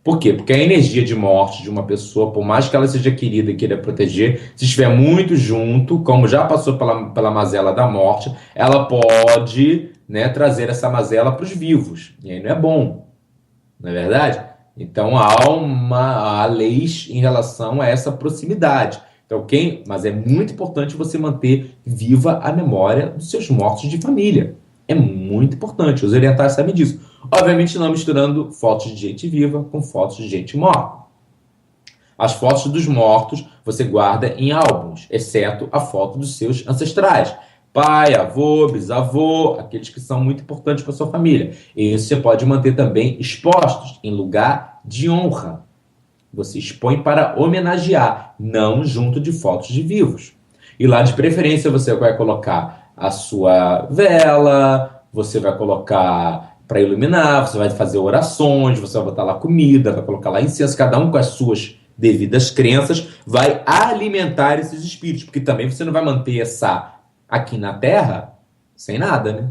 Por quê? Porque a energia de morte de uma pessoa, por mais que ela seja querida e queira proteger, se estiver muito junto, como já passou pela mazela da morte, ela pode, né, trazer essa mazela para os vivos. E aí não é bom. Não é verdade? Então há leis em relação a essa proximidade. Então, mas é muito importante você manter viva a memória dos seus mortos de família. É muito importante. Os orientais sabem disso. Obviamente não misturando fotos de gente viva com fotos de gente morta. As fotos dos mortos você guarda em álbuns, exceto a foto dos seus ancestrais. Pai, avô, bisavô, aqueles que são muito importantes para sua família. E isso você pode manter também expostos em lugar de honra. Você expõe para homenagear, não junto de fotos de vivos. E lá, de preferência, você vai colocar a sua vela, você vai colocar para iluminar, você vai fazer orações, você vai botar lá comida, vai colocar lá incenso, cada um com as suas devidas crenças, vai alimentar esses espíritos, porque também você não vai manter essa aqui na Terra sem nada, né?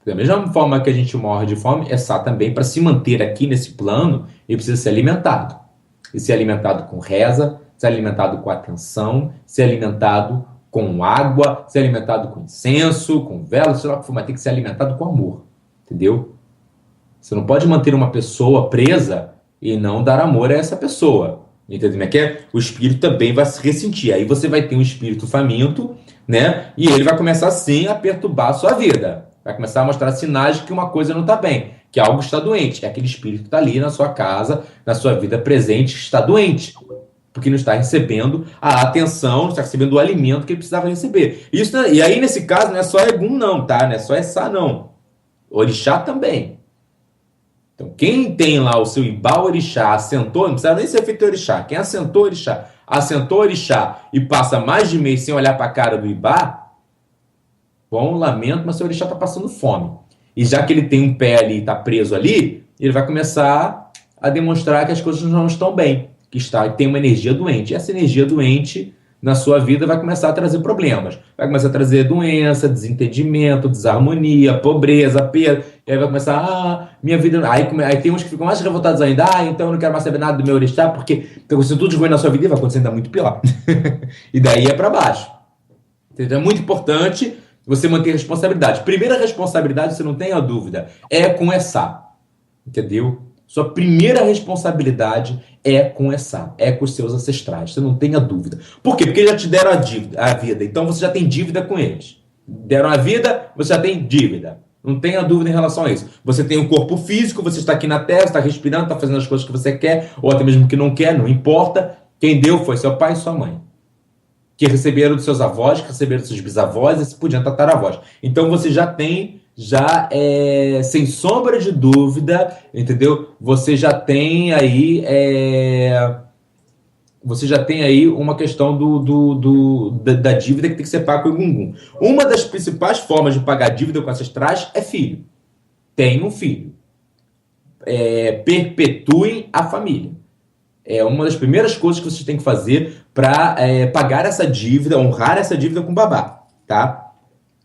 Da mesma forma que a gente morre de fome, essa também, para se manter aqui nesse plano, ele precisa ser alimentado. E ser alimentado com reza, ser alimentado com atenção, ser alimentado com água, ser alimentado com incenso, com vela, sei lá o que for, mas tem que ser alimentado com amor. Entendeu? Você não pode manter uma pessoa presa e não dar amor a essa pessoa. Entendeu? O espírito também vai se ressentir. Aí você vai ter um espírito faminto, né? E ele vai começar sim a perturbar a sua vida. Vai começar a mostrar sinais de que uma coisa não está bem, que algo está doente. É aquele espírito que está ali na sua casa, na sua vida presente, que está doente. Porque não está recebendo a atenção, não está recebendo o alimento que ele precisava receber. Isso, e aí, nesse caso, não é só Egum não, tá? Não é só Essa não. Orixá também. Então, quem tem lá o seu Ibá Orixá, assentou, não precisa nem ser feito Orixá. Quem assentou Orixá e passa mais de mês sem olhar para a cara do Ibá, bom, lamento, mas seu Orixá está passando fome. E já que ele tem um pé ali e está preso ali, ele vai começar a demonstrar que as coisas não estão bem, que tem uma energia doente. E essa energia doente na sua vida vai começar a trazer problemas. Vai começar a trazer doença, desentendimento, desarmonia, pobreza, perda. E aí vai começar, minha vida... Aí tem uns que ficam mais revoltados ainda. Então eu não quero mais saber nada do meu Orixá, porque está acontecendo tudo de ruim na sua vida e vai acontecer ainda muito pior. E daí é para baixo. Então é muito importante você manter responsabilidade. Primeira responsabilidade, você não tenha dúvida, é com essa. Entendeu? Sua primeira responsabilidade é com essa, é com os seus ancestrais. Você não tenha dúvida. Por quê? Porque eles já te deram a vida. Então você já tem dívida com eles. Deram a vida, você já tem dívida. Não tenha dúvida em relação a isso. Você tem um corpo físico, você está aqui na Terra, você está respirando, está fazendo as coisas que você quer, ou até mesmo que não quer, não importa. Quem deu foi seu pai e sua mãe, que receberam dos seus avós, que receberam dos seus bisavós, e se podiam tataravós. Então você já tem, sem sombra de dúvida, entendeu? Você já tem aí uma questão da dívida que tem que ser paga com o Egungun. Uma das principais formas de pagar dívida com ancestrais é filho. Tem um filho. Perpetuem a família. É uma das primeiras coisas que vocês têm que fazer para pagar essa dívida, honrar essa dívida com o babá, tá?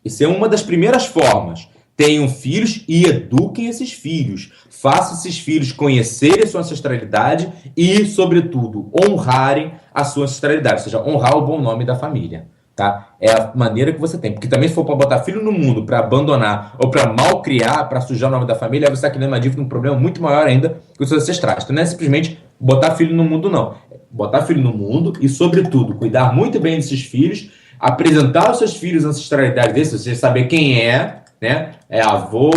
Isso é uma das primeiras formas. Tenham filhos e eduquem esses filhos. Façam esses filhos conhecerem a sua ancestralidade e, sobretudo, honrarem a sua ancestralidade. Ou seja, honrar o bom nome da família, tá? É a maneira que você tem. Porque também se for para botar filho no mundo, para abandonar ou para mal criar, para sujar o nome da família, aí você está criando uma dívida, um problema muito maior ainda que os seus ancestrais. Então não é simplesmente botar filho no mundo, não. Botar filho no mundo e, sobretudo, cuidar muito bem desses filhos, apresentar aos seus filhos a ancestralidade deles, você saber quem é, né? É avô,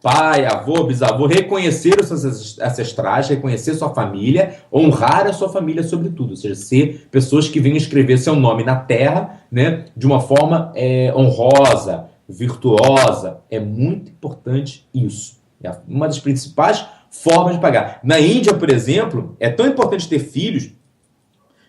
pai, avô, bisavô, reconhecer os seus ancestrais, reconhecer sua família, honrar a sua família sobretudo, ou seja, ser pessoas que venham escrever seu nome na terra, né? De uma forma honrosa, virtuosa. É muito importante isso. É uma das principais formas de pagar. Na Índia, por exemplo, é tão importante ter filhos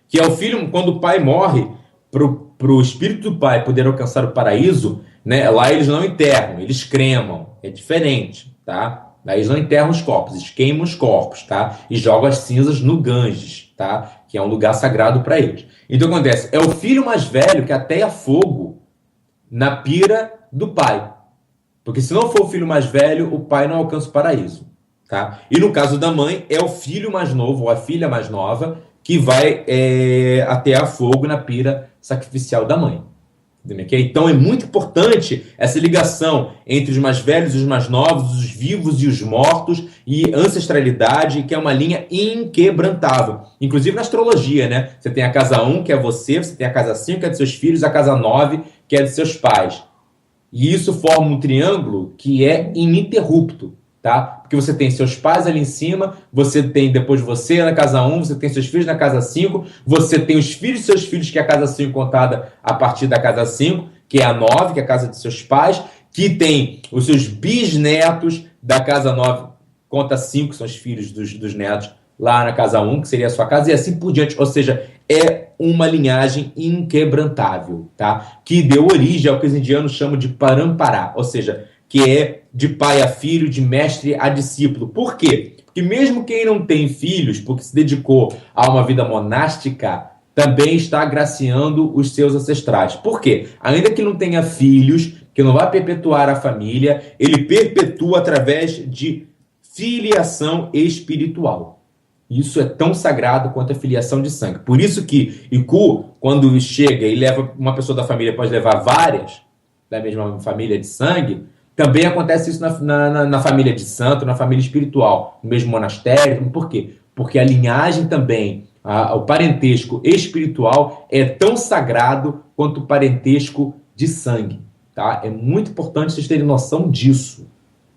que é o filho, quando o pai morre, para o espírito do pai poder alcançar o paraíso, né, lá eles não enterram, eles cremam. É diferente, tá? Lá eles não enterram os corpos, eles queimam os corpos, tá? E jogam as cinzas no Ganges, tá? Que é um lugar sagrado para eles. Então o que acontece? É o filho mais velho que ateia fogo na pira do pai. Porque se não for o filho mais velho, o pai não alcança o paraíso, tá? E no caso da mãe, é o filho mais novo ou a filha mais nova que vai atear fogo na pira sacrificial da mãe. Então é muito importante essa ligação entre os mais velhos e os mais novos, os vivos e os mortos, e ancestralidade, que é uma linha inquebrantável. Inclusive na astrologia, né? Você tem a casa 1, que é você tem a casa 5, que é de seus filhos, a casa 9, que é de seus pais. E isso forma um triângulo que é ininterrupto, tá? Porque você tem seus pais ali em cima, você tem depois você na casa 1, você tem seus filhos na casa 5, você tem os filhos de seus filhos, que é a casa 5 contada a partir da casa 5, que é a 9, que é a casa de seus pais, que tem os seus bisnetos da casa 9, conta 5, são os filhos dos netos lá na casa 1, que seria a sua casa, e assim por diante. Ou seja, é uma linhagem inquebrantável, tá? Que deu origem ao que os indianos chamam de parampará, ou seja, que é de pai a filho, de mestre a discípulo. Por quê? Porque mesmo quem não tem filhos, porque se dedicou a uma vida monástica, também está agraciando os seus ancestrais. Por quê? Ainda que não tenha filhos, que não vai perpetuar a família, ele perpetua através de filiação espiritual. Isso é tão sagrado quanto a filiação de sangue. Por isso que Iku, quando chega e leva uma pessoa da família, pode levar várias da mesma família de sangue, também acontece isso na família de santo, na família espiritual, no mesmo monastério. Por quê? Porque a linhagem também, o parentesco espiritual é tão sagrado quanto o parentesco de sangue. Tá? É muito importante vocês terem noção disso.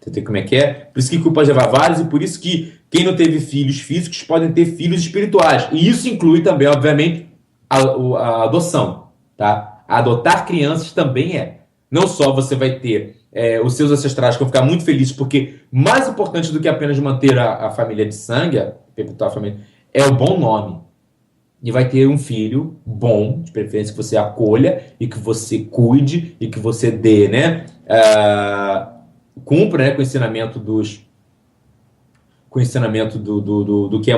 Entendeu como é que é? Por isso que Iku pode levar vários, e por isso que quem não teve filhos físicos podem ter filhos espirituais. E isso inclui também, obviamente, a adoção. Tá? Adotar crianças também é. Não só você vai ter os seus ancestrais que vão ficar muito felizes, porque mais importante do que apenas manter a família de sangue, perpetuar a família, é o bom nome. E vai ter um filho bom, de preferência que você acolha e que você cuide e que você dê, né? Cumpra, né, com o ensinamento do que é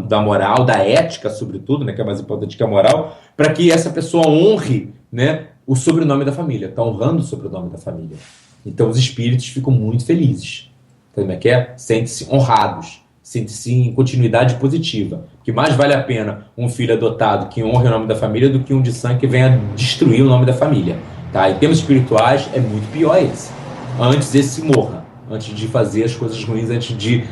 da moral, da ética, sobretudo, né, que é mais importante que a moral, para que essa pessoa honre, né, o sobrenome da família. Está honrando o sobrenome da família. Então os espíritos ficam muito felizes. Como é que é? Sentem-se honrados. Sente-se em continuidade positiva. Que mais vale a pena um filho adotado que honre o nome da família do que um de sangue que venha destruir o nome da família. Tá? Em termos espirituais, é muito pior esse. Antes esse morra. Antes de fazer as coisas ruins, antes de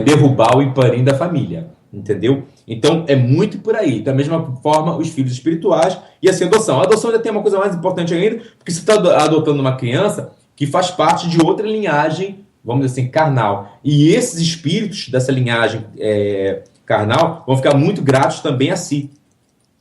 derrubar o imparim da família. Entendeu? Então, é muito por aí. Da mesma forma, os filhos espirituais e assim, a adoção. A adoção ainda tem uma coisa mais importante ainda, porque você está adotando uma criança que faz parte de outra linhagem, vamos dizer assim, carnal. E esses espíritos dessa linhagem carnal vão ficar muito gratos também a si,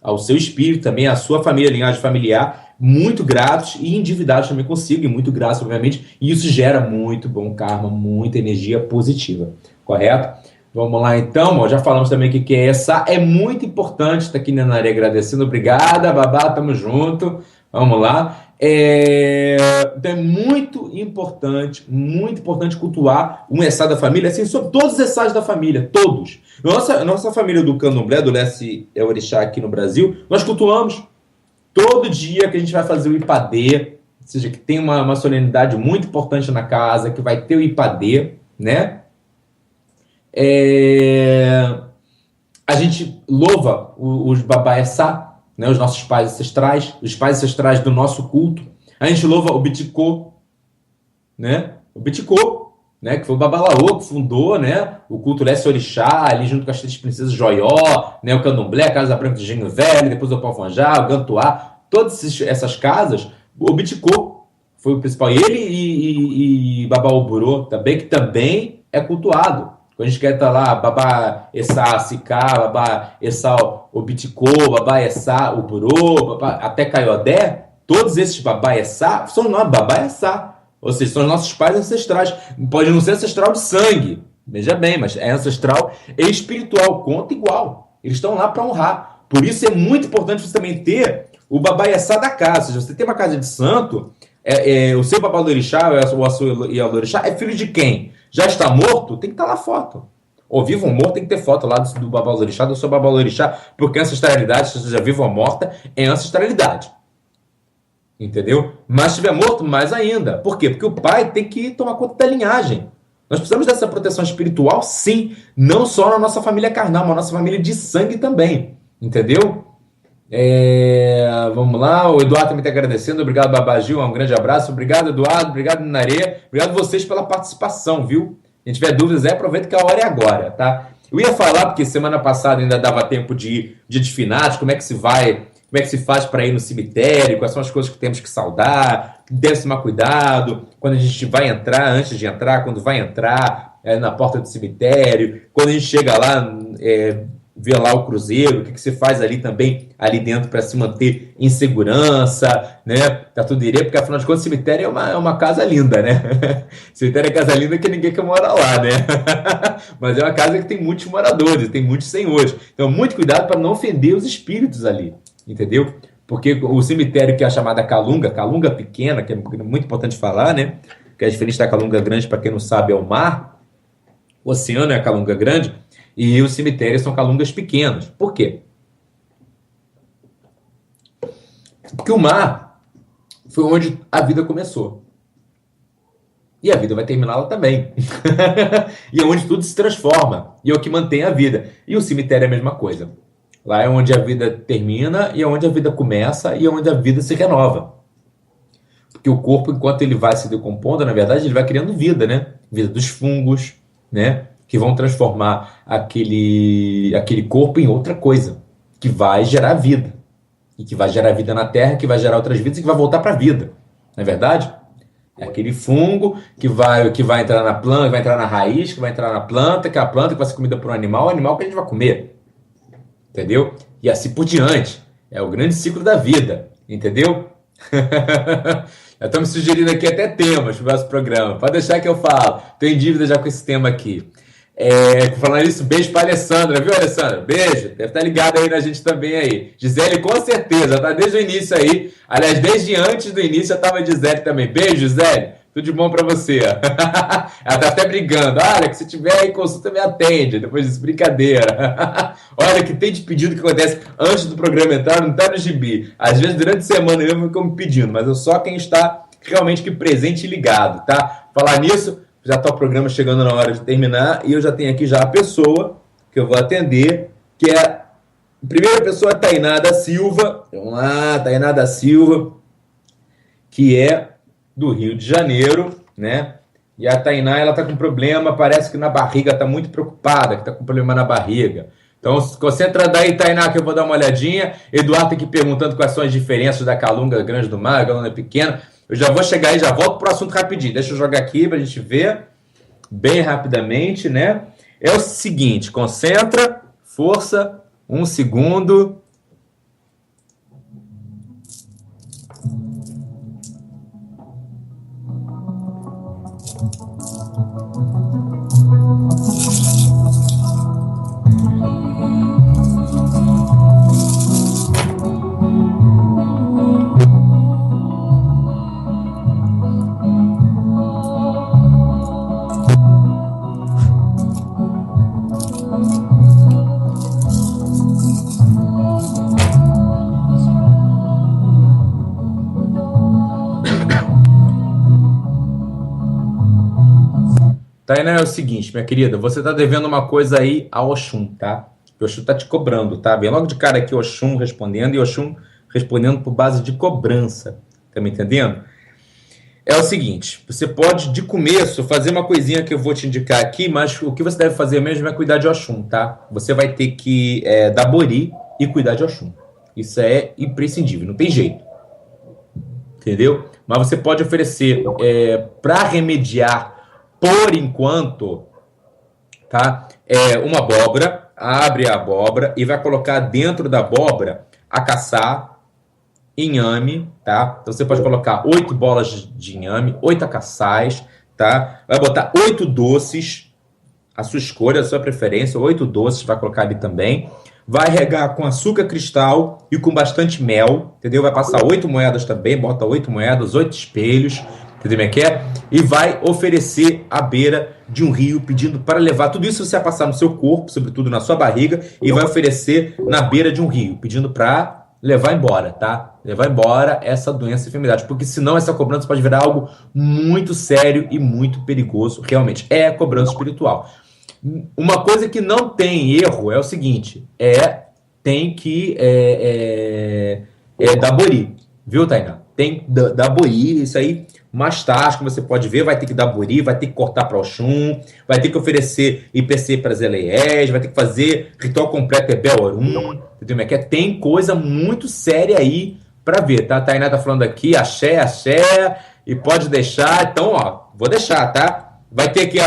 ao seu espírito, também à sua família, linhagem familiar, muito gratos e endividados também consigo, e muito gratos, obviamente, e isso gera muito bom karma, muita energia positiva, correto? Vamos lá então, já falamos também o que é essa, é muito importante, está aqui na Nanaré agradecendo, obrigada, Babá, tamo junto, vamos lá. Então é muito importante cultuar um Essá da família, assim, sobre todos os Essás da família, todos. Nossa família do Candomblé, do Leste Orixá aqui no Brasil, nós cultuamos todo dia que a gente vai fazer o Ipadê, ou seja, que tem uma solenidade muito importante na casa, que vai ter o Ipadê, né? A gente louva os Babá Essá, né, os nossos pais ancestrais, os pais ancestrais do nosso culto. A gente louva o Biticô, né? O Biticô, né, que foi o Babalaô que fundou, né, o culto Leste Orixá, ali junto com as três princesas Joió, né, o Candomblé, a Casa Branca do Engenho Velho, depois o Pau-Fanjá, o Gantuá, todas essas casas, o Biticô foi o principal. Ele e Babaoburô também, que também é cultuado. Quando a gente quer estar lá, Babá Essá Sicá, Babá Essá Obiticô, Babá Essá Uburô, até Caiodé, todos esses Babá Essá são nós, Babá Essá. Ou seja, são os nossos pais ancestrais. Pode não ser ancestral de sangue, veja bem, mas é ancestral espiritual, conta igual. Eles estão lá para honrar. Por isso é muito importante você também ter o Babá Essá da casa. Ou seja, você tem uma casa de santo, o seu Babá Lorixá, o Açu e a Lorixá, é filho de quem? Já está morto? Tem que estar lá foto. Ou vivo ou morto, tem que ter foto lá do Babá Lorixá, do seu Babá Lorixá, porque ancestralidade, se seja vivo ou morta, é ancestralidade. Entendeu? Mas se estiver morto, mais ainda. Por quê? Porque o pai tem que tomar conta da linhagem. Nós precisamos dessa proteção espiritual, sim. Não só na nossa família carnal, mas na nossa família de sangue também. Entendeu? Vamos lá, o Eduardo também está agradecendo, obrigado Babá Gil, um grande abraço, obrigado Eduardo, obrigado Nanaré, obrigado vocês pela participação, viu? Se tiver dúvidas, aproveita que a hora é agora, tá? Eu ia falar, porque semana passada ainda dava tempo de ir dia de finados, como é que se faz para ir no cemitério, quais são as coisas que temos que saudar, deve tomar cuidado, quando a gente vai entrar, antes de entrar, quando vai entrar na porta do cemitério, quando a gente chega lá, velar o cruzeiro, o que você faz ali também, ali dentro para se manter em segurança, né? Tá tudo direito, porque afinal de contas o cemitério é uma casa linda, né? Cemitério é casa linda que ninguém quer morar lá, né? Mas é uma casa que tem muitos moradores, tem muitos senhores. Então, muito cuidado para não ofender os espíritos ali, entendeu? Porque o cemitério que é a chamada calunga pequena, que é muito importante falar, né? Que é diferente da calunga grande, para quem não sabe, é o mar. O oceano é a calunga grande e os cemitérios são calungas pequenas. Por quê? Porque o mar foi onde a vida começou. E a vida vai terminar lá também. E é onde tudo se transforma. E é o que mantém a vida. E o cemitério é a mesma coisa. Lá é onde a vida termina e é onde a vida começa e é onde a vida se renova. Porque o corpo, enquanto ele vai se decompondo, na verdade, ele vai criando vida, né? Vida dos fungos, né? Que vão transformar aquele corpo em outra coisa, que vai gerar vida. E que vai gerar vida na Terra, que vai gerar outras vidas e que vai voltar para a vida. Não é verdade? É aquele fungo que vai entrar na planta, que vai entrar na raiz, que vai entrar na planta, que é a planta que vai ser comida por um animal, o animal que a gente vai comer. Entendeu? E assim por diante. É o grande ciclo da vida. Entendeu? Já estamos sugerindo aqui até temas para o nosso programa. Pode deixar que eu falo. Estou em dívida já com esse tema aqui. Falando isso, beijo para a Alessandra, viu, Alessandra? Beijo. Deve estar ligado aí na gente também aí. Gisele, com certeza, tá desde o início aí. Aliás, desde antes do início já estava a Gisele também. Beijo, Gisele. Tudo de bom para você. Ela tá até brigando. Olha, que se tiver aí consulta, me atende. Depois disso, brincadeira. Olha, que tem de pedido que acontece antes do programa entrar, não tá no gibi. Às vezes, durante a semana eu ficam me pedindo, mas eu só quem está realmente que presente e ligado, tá? Falar nisso, já tá o programa chegando na hora de terminar e eu já tenho aqui já a pessoa que eu vou atender, que é a primeira pessoa, Tainá da Silva. Vamos lá, Tainá da Silva, que é do Rio de Janeiro, né? E a Tainá, ela tá com problema, parece que na barriga, tá muito preocupada, que tá com problema na barriga. Então, concentra daí, Tainá, que eu vou dar uma olhadinha. Eduardo aqui perguntando quais são as diferenças da calunga grande do mar, a calunga pequena. Eu já vou chegar aí, já volto pro assunto rapidinho. Deixa eu jogar aqui pra gente ver bem rapidamente, né? É o seguinte, concentra, força, 1 segundo. Tainá, é o seguinte, minha querida, você tá devendo uma coisa aí a Oxum, tá? O Oxum tá te cobrando, tá? Vem logo de cara aqui Oxum respondendo e Oxum respondendo por base de cobrança. Tá me entendendo? É o seguinte, você pode, de começo, fazer uma coisinha que eu vou te indicar aqui, mas o que você deve fazer mesmo é cuidar de Oxum, tá? Você vai ter que dar bori e cuidar de Oxum. Isso é imprescindível, não tem jeito. Entendeu? Mas você pode oferecer para remediar por enquanto, tá? Uma abóbora, abre a abóbora e vai colocar dentro da abóbora acaçá, inhame, tá? Então você pode colocar 8 bolas de inhame, 8 acaçás, tá? Vai botar 8 doces, a sua escolha, a sua preferência, 8 doces, vai colocar ali também. Vai regar com açúcar cristal e com bastante mel, entendeu? Vai passar 8 moedas também, bota 8 moedas, 8 espelhos, entendeu como é que é? E vai oferecer à beira de um rio, pedindo para levar tudo isso você vai passar no seu corpo, sobretudo na sua barriga, e vai oferecer na beira de um rio, pedindo para levar embora, tá? Levar embora essa doença e enfermidade, porque senão essa cobrança pode virar algo muito sério e muito perigoso, realmente. É a cobrança espiritual. Uma coisa que não tem erro é o seguinte, tem que dar bori, viu, Tainá? Tem dar bori, isso aí, mais tarde, como você pode ver, vai ter que dar bori, vai ter que cortar para Oxum, vai ter que oferecer IPC para as Eleiés, vai ter que fazer ritual completo Ebel-Orum, entendeu? Tem coisa muito séria aí para ver, tá? A Tainá tá falando aqui, axé, e pode deixar, então, ó, vou deixar, tá? Vai ter aqui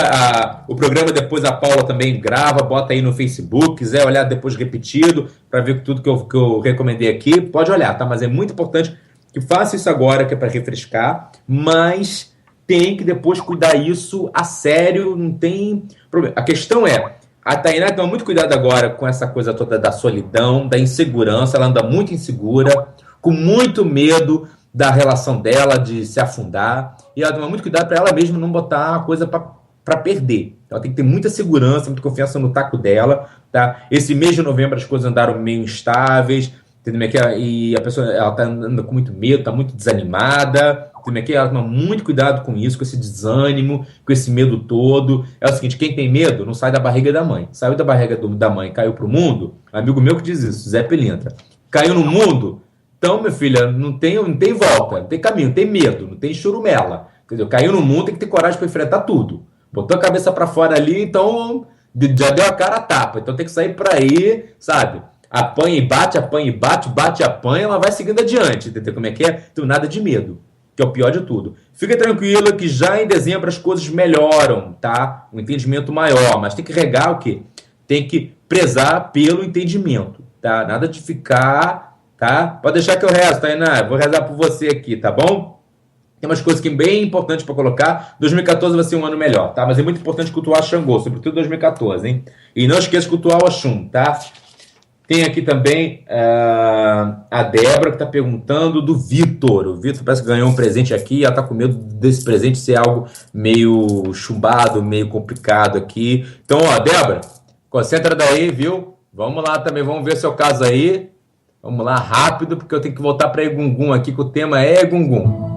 o programa, depois a Paula também grava, bota aí no Facebook, quiser olhar depois repetido, para ver tudo que eu recomendei aqui, pode olhar, tá? Mas é muito importante que faça isso agora, que é para refrescar, mas tem que depois cuidar isso a sério, não tem problema. A questão é, a Tainá toma muito cuidado agora com essa coisa toda da solidão, da insegurança, ela anda muito insegura, com muito medo da relação dela, de se afundar, e ela toma muito cuidado para ela mesma não botar a coisa para perder. Ela tem que ter muita segurança, muita confiança no taco dela, tá? Esse mês de novembro as coisas andaram meio instáveis, entendeu? E a pessoa ela tá andando com muito medo, tá muito desanimada, entendeu? Ela toma muito cuidado com isso, com esse desânimo, com esse medo todo. É o seguinte, quem tem medo não sai da barriga da mãe. Saiu da barriga da mãe, caiu pro mundo, amigo meu que diz isso, Zé Pilintra. Caiu no mundo. Então, minha filha, não tem volta, não tem caminho, não tem medo, não tem churumela. Entendeu? Caiu no mundo, tem que ter coragem para enfrentar tudo. Botou a cabeça para fora ali, então já deu a cara a tapa. Então tem que sair para aí, sabe? Apanha e bate, bate e apanha, ela vai seguindo adiante. Entendeu como é que é? Então nada de medo, que é o pior de tudo. Fica tranquila que já em dezembro as coisas melhoram, tá? Um entendimento maior, mas tem que regar o quê? Tem que prezar pelo entendimento, tá? Nada de ficar... Tá? Pode deixar que eu rezo, Tainá. Vou rezar por você aqui, tá bom? Tem umas coisas que bem importantes para colocar. 2014 vai ser um ano melhor, tá? Mas é muito importante cultuar Xangô, sobretudo 2014, hein? E não esqueça de cultuar o Oxum, tá? Tem aqui também a Débora que está perguntando do Vitor. O Vitor parece que ganhou um presente aqui e ela está com medo desse presente ser algo meio chumbado, meio complicado aqui. Então, ó, Débora, concentra daí, viu? Vamos lá também, vamos ver seu caso aí. Vamos lá, rápido, porque eu tenho que voltar para Egungun aqui, que o tema é Egungun.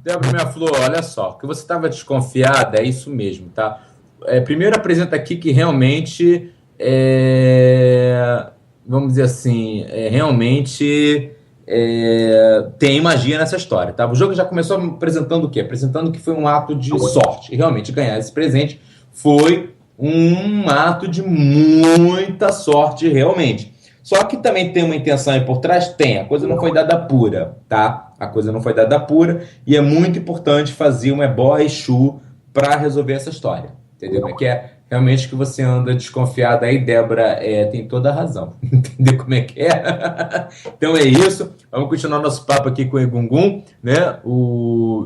Débora, minha flor, olha só, que você estava desconfiada, é isso mesmo, tá? Primeiro apresenta aqui que realmente, vamos dizer assim, realmente tem magia nessa história, tá? O jogo já começou apresentando o quê? Apresentando que foi um ato de sorte, e realmente ganhar esse presente foi um ato de muita sorte, realmente. Só que também tem uma intenção aí por trás? Tem, a coisa não foi dada pura, tá? A coisa não foi dada pura e é muito importante fazer um ebó Exu para resolver essa história, entendeu? Como é que é? Realmente que você anda desconfiada aí, Débora, tem toda a razão, entendeu como é que é? Então é isso, vamos continuar nosso papo aqui com o Egungun, né?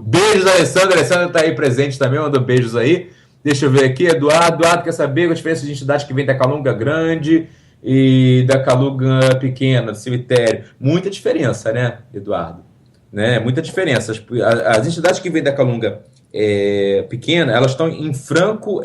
Beijos, Alessandra, tá aí presente também, manda beijos aí. Deixa eu ver aqui, Eduardo quer saber a diferença de entidade que vem da Calunga Grande e da Calunga Pequena, do cemitério. Muita diferença, né, Eduardo? Né? Muita diferença. As entidades que vêm da Calunga Pequena, elas estão em franco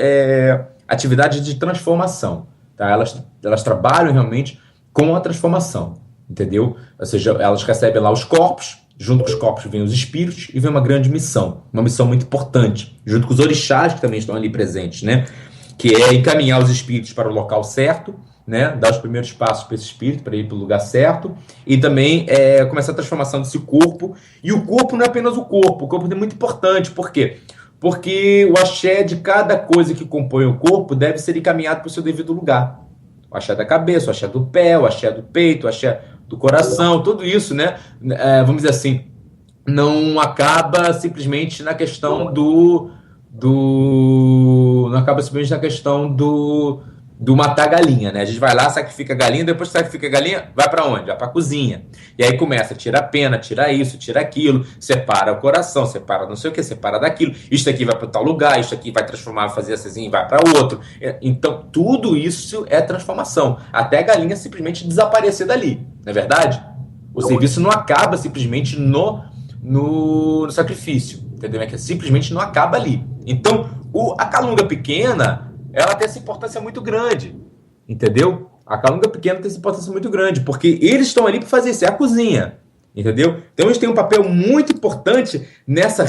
atividade de transformação. Tá? Elas trabalham realmente com a transformação, entendeu? Ou seja, elas recebem lá os corpos, junto com os corpos vêm os espíritos e vem uma grande missão, uma missão muito importante, junto com os orixás que também estão ali presentes, né? Que é encaminhar os espíritos para o local certo, né? Dar os primeiros passos para esse espírito, para ir para o lugar certo, e também começar a transformação desse corpo. E o corpo não é apenas o corpo é muito importante. Por quê? Porque o axé de cada coisa que compõe o corpo deve ser encaminhado para o seu devido lugar. O axé da cabeça, o axé do pé, o axé do peito, o axé do coração, tudo isso, né? Vamos dizer assim, não acaba simplesmente na questão não acaba simplesmente na questão do matar a galinha, né? A gente vai lá, sacrifica a galinha, depois que sacrifica a galinha, vai para onde? Vai para a cozinha. E aí começa, tira a pena, tira isso, tira aquilo, separa o coração, separa não sei o que, separa daquilo. Isso aqui vai para tal lugar, isso aqui vai transformar, fazer assim e vai para outro. Então, tudo isso é transformação. Até a galinha simplesmente desaparecer dali, não é verdade? O serviço não acaba simplesmente no sacrifício, entendeu? É que simplesmente não acaba ali. Então, a calunga pequena, ela tem essa importância muito grande, entendeu? A calunga pequena tem essa importância muito grande, porque eles estão ali para fazer isso, é a cozinha, entendeu? Então eles têm um papel muito importante nessa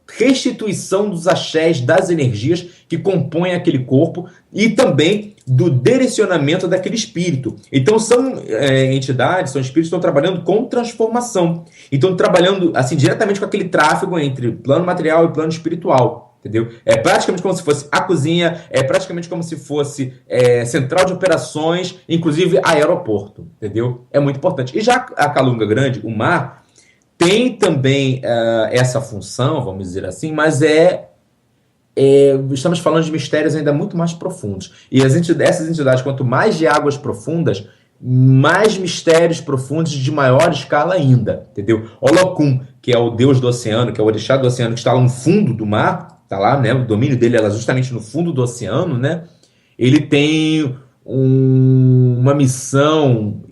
restituição dos axés, das energias que compõem aquele corpo e também do direcionamento daquele espírito. Então são entidades, são espíritos que estão trabalhando com transformação. Então trabalhando assim diretamente com aquele tráfego entre plano material e plano espiritual. Entendeu? É praticamente como se fosse a cozinha, é praticamente como se fosse central de operações, inclusive aeroporto, entendeu? É muito importante. E já a Calunga Grande, o mar, tem também essa função, vamos dizer assim, mas estamos falando de mistérios ainda muito mais profundos. E essas entidades, quanto mais de águas profundas, mais mistérios profundos de maior escala ainda, entendeu? Olokun, que é o deus do oceano, que é o orixá do oceano, que está lá no fundo do mar, tá lá, né? O domínio dele é justamente no fundo do oceano, né? Ele tem uma missão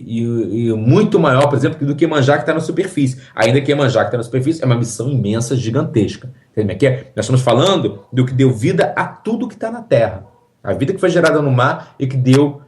muito maior, por exemplo, do que Iemanjá, que está na superfície. Ainda que Iemanjá, que está na superfície, é uma missão imensa, gigantesca. Entendeu? Nós estamos falando do que deu vida a tudo que está na Terra. A vida que foi gerada no mar e que deu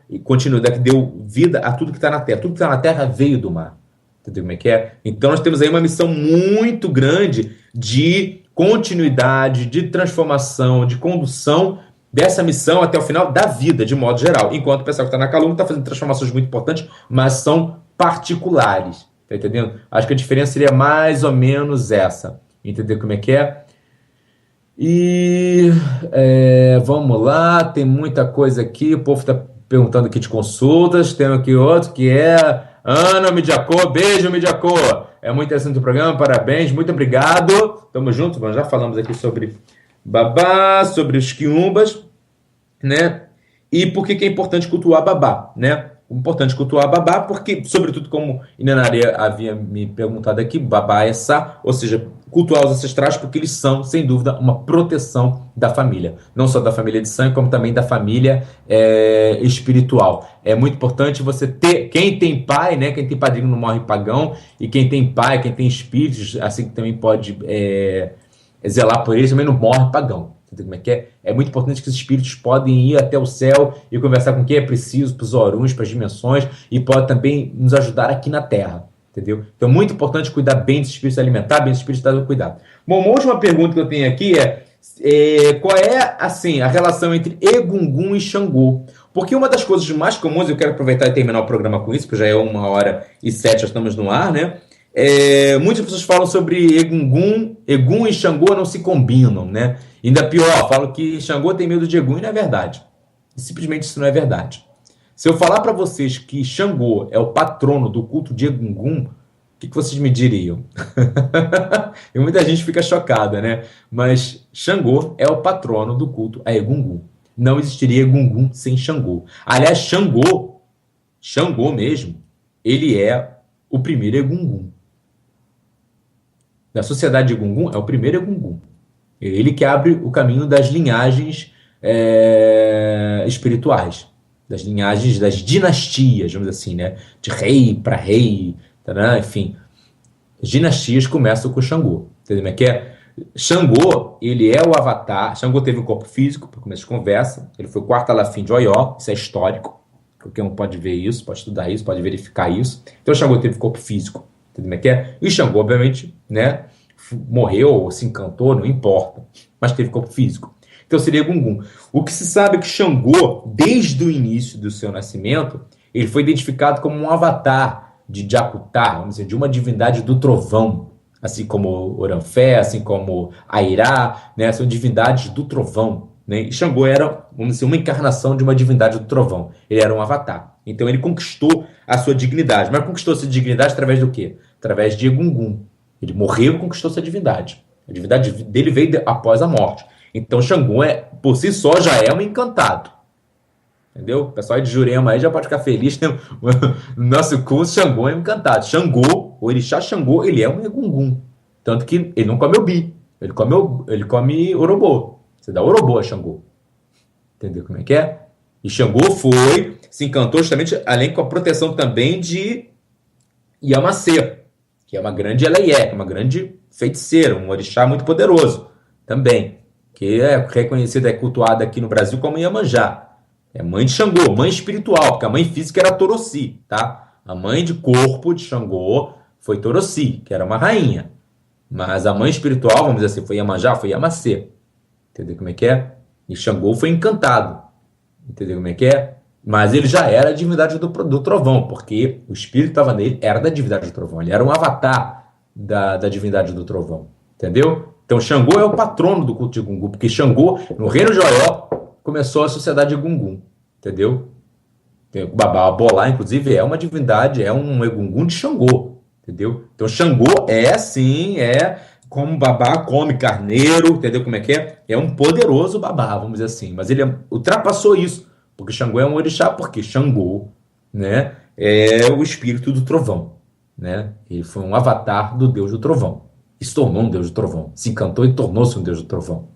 vida a tudo que está na Terra. Tudo que está na Terra veio do mar. Entendeu como é que é? Então nós temos aí uma missão muito grande de continuidade, de transformação, de condução dessa missão até o final da vida, de modo geral. Enquanto o pessoal que está na Calunga está fazendo transformações muito importantes, mas são particulares. Tá entendendo? Acho que a diferença seria mais ou menos essa. Entendeu como é que é? E vamos lá, tem muita coisa aqui. O povo está perguntando aqui de consultas. Tem aqui outro que é Ana Midiacô. Beijo, Midiacô. É muito interessante o programa, parabéns, muito obrigado. Tamo junto, já falamos aqui sobre babá, sobre os quiumbas, né? E por que é importante cultuar babá, né? Importante cultuar babá porque, sobretudo, como Inanaria havia me perguntado aqui, babá é Sá, ou seja, cultuar os ancestrais porque eles são, sem dúvida, uma proteção da família. Não só da família de sangue, como também da família espiritual. É muito importante você ter, quem tem pai, né, quem tem padrinho não morre pagão, e quem tem pai, quem tem espíritos, assim que também pode zelar por eles, também não morre pagão. Entendeu como é que é? É muito importante que os espíritos podem ir até o céu e conversar com quem é preciso, para os oruns, para as dimensões, e pode também nos ajudar aqui na Terra. Entendeu? Então é muito importante cuidar bem dos espíritos, alimentar bem os espíritos, dar cuidado. Bom, uma última pergunta que eu tenho aqui qual é assim, a relação entre Egungun e Xangô? Porque uma das coisas mais comuns, eu quero aproveitar e terminar o programa com isso, porque já é 1h07, já estamos no ar, né? Muitas pessoas falam sobre Egungun e Xangô não se combinam, né? Ainda pior, falam que Xangô tem medo de Egun e não é verdade. Simplesmente isso não é verdade. Se eu falar para vocês que Xangô é o patrono do culto de Egungun, o que vocês me diriam? E muita gente fica chocada, né? Mas Xangô é o patrono do culto a Egungun. Não existiria Egungun sem Xangô. Aliás, Xangô mesmo, ele é o primeiro Egungun. Da sociedade de Egungun é o primeiro Egungun. Ele que abre o caminho das linhagens espirituais, das linhagens, das dinastias, vamos dizer assim, né? De rei para rei, tá, enfim. As dinastias começam com Xangô. Entendeu? É que Xangô, ele é o avatar. Xangô teve um corpo físico, para começo de conversa. Ele foi o quarto alafim de Oió, isso é histórico. Qualquer um pode ver isso, pode estudar isso, pode verificar isso. Então Xangô teve corpo físico. Entendeu? É que e Xangô, obviamente, né? Morreu ou se encantou, não importa, mas teve corpo físico. Então seria Egungun. O que se sabe é que Xangô, desde o início do seu nascimento, ele foi identificado como um avatar de Jacutá, vamos dizer, de uma divindade do trovão, assim como Oranfé, assim como Airá, né, são divindades do trovão, né? E Xangô era, vamos dizer, uma encarnação de uma divindade do trovão. Ele era um avatar. Então ele conquistou a sua dignidade. Mas conquistou a sua dignidade através do quê? Através de Egungun. Ele morreu e conquistou sua divindade. A divindade dele veio após a morte. Então Xangô, por si só, já é um encantado. Entendeu? O pessoal de Jurema aí já pode ficar feliz, né? No nosso curso, Xangô é um encantado. Xangô, o orixá Xangô, ele é um egungun. Tanto que ele não come obi, ele come orobô. Você dá orobô a Xangô. Entendeu como é que é? E Xangô se encantou justamente, além com a proteção também de Yamacê, que é uma grande Eleie, uma grande feiticeira, um orixá muito poderoso também, que é reconhecida, é cultuada aqui no Brasil como Iemanjá. É mãe de Xangô, mãe espiritual, porque a mãe física era Torossi, tá? A mãe de corpo de Xangô foi Torossi, que era uma rainha. Mas a mãe espiritual, vamos dizer assim, foi Iemanjá, foi Yamacê. Entendeu como é que é? E Xangô foi encantado. Entendeu como é que é? Mas ele já era a divindade do trovão, porque o espírito que estava nele era da divindade do trovão. Ele era um avatar da divindade do trovão. Entendeu? Então Xangô é o patrono do culto de Egungun, porque Xangô, no reino de Oió, começou a sociedade Egungun. Entendeu? O Babá Abolá, inclusive, é uma divindade, é um Egungun de Xangô. Entendeu? Então Xangô como babá, come carneiro, entendeu como é que é? É um poderoso babá, vamos dizer assim. Mas ele ultrapassou isso, porque Xangô é um orixá, porque Xangô, né, é o espírito do trovão, né? Ele foi um avatar do deus do trovão. E se tornou um deus do trovão. Se encantou e tornou-se um deus do trovão.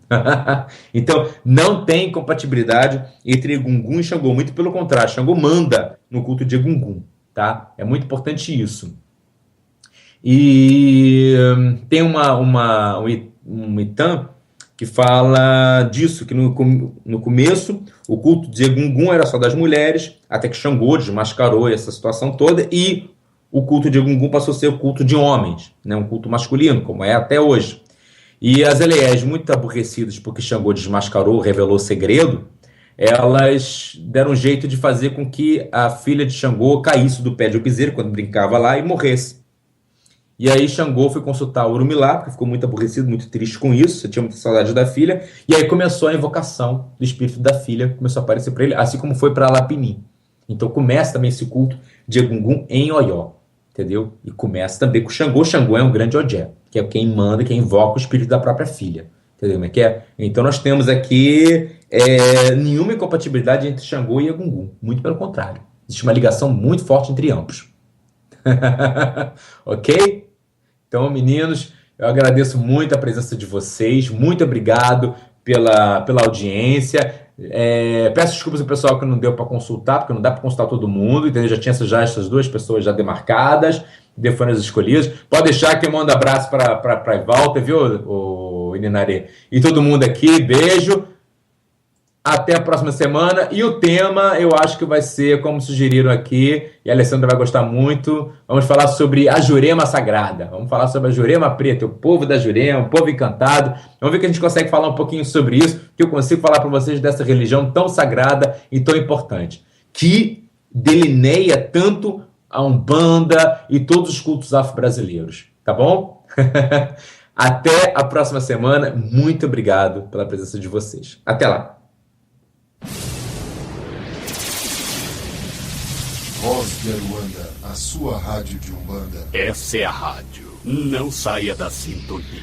Então, não tem compatibilidade entre Egungun e Xangô. Muito pelo contrário, Xangô manda no culto de Egungun, tá? É muito importante isso. E tem um Itam que fala disso, que no começo o culto de Egungun era só das mulheres, até que Xangô desmascarou essa situação toda e o culto de Egungun passou a ser o culto de homens, né? Um culto masculino, como é até hoje. E as Eleiés, muito aborrecidas porque Xangô desmascarou, revelou o segredo, elas deram um jeito de fazer com que a filha de Xangô caísse do pé de Upizeiro quando brincava lá e morresse. E aí Xangô foi consultar Urumilá, porque ficou muito aborrecido, muito triste com isso, tinha muita saudade da filha, e aí começou a invocação do espírito da filha, começou a aparecer para ele, assim como foi para Alapini. Então começa também esse culto de Egungun em Oió, entendeu? E começa também com Xangô. Xangô é um grande Ogé, que é quem manda, quem invoca o espírito da própria filha, entendeu como é que é? Então nós temos aqui nenhuma incompatibilidade entre Xangô e Egungun, muito pelo contrário. Existe uma ligação muito forte entre ambos. Ok? Então, meninos, eu agradeço muito a presença de vocês, muito obrigado pela audiência. Peço desculpas ao pessoal que não deu para consultar, porque não dá para consultar todo mundo, entendeu? Já tinha essas duas pessoas já demarcadas, foram as escolhidas. Pode deixar que eu mando abraço para Walter, viu, o Ininaré? E todo mundo aqui, beijo. Até a próxima semana. E o tema, eu acho que vai ser, como sugeriram aqui, e a Alessandra vai gostar muito, vamos falar sobre a Jurema Sagrada. Vamos falar sobre a Jurema Preta, o povo da Jurema, o povo encantado. Vamos ver que a gente consegue falar um pouquinho sobre isso, que eu consigo falar para vocês dessa religião tão sagrada e tão importante, que delineia tanto a Umbanda e todos os cultos afro-brasileiros. Tá bom? Até a próxima semana. Muito obrigado pela presença de vocês. Até lá. Voz de Aruanda, a sua rádio de Umbanda. Essa é a rádio. Não saia da sintonia.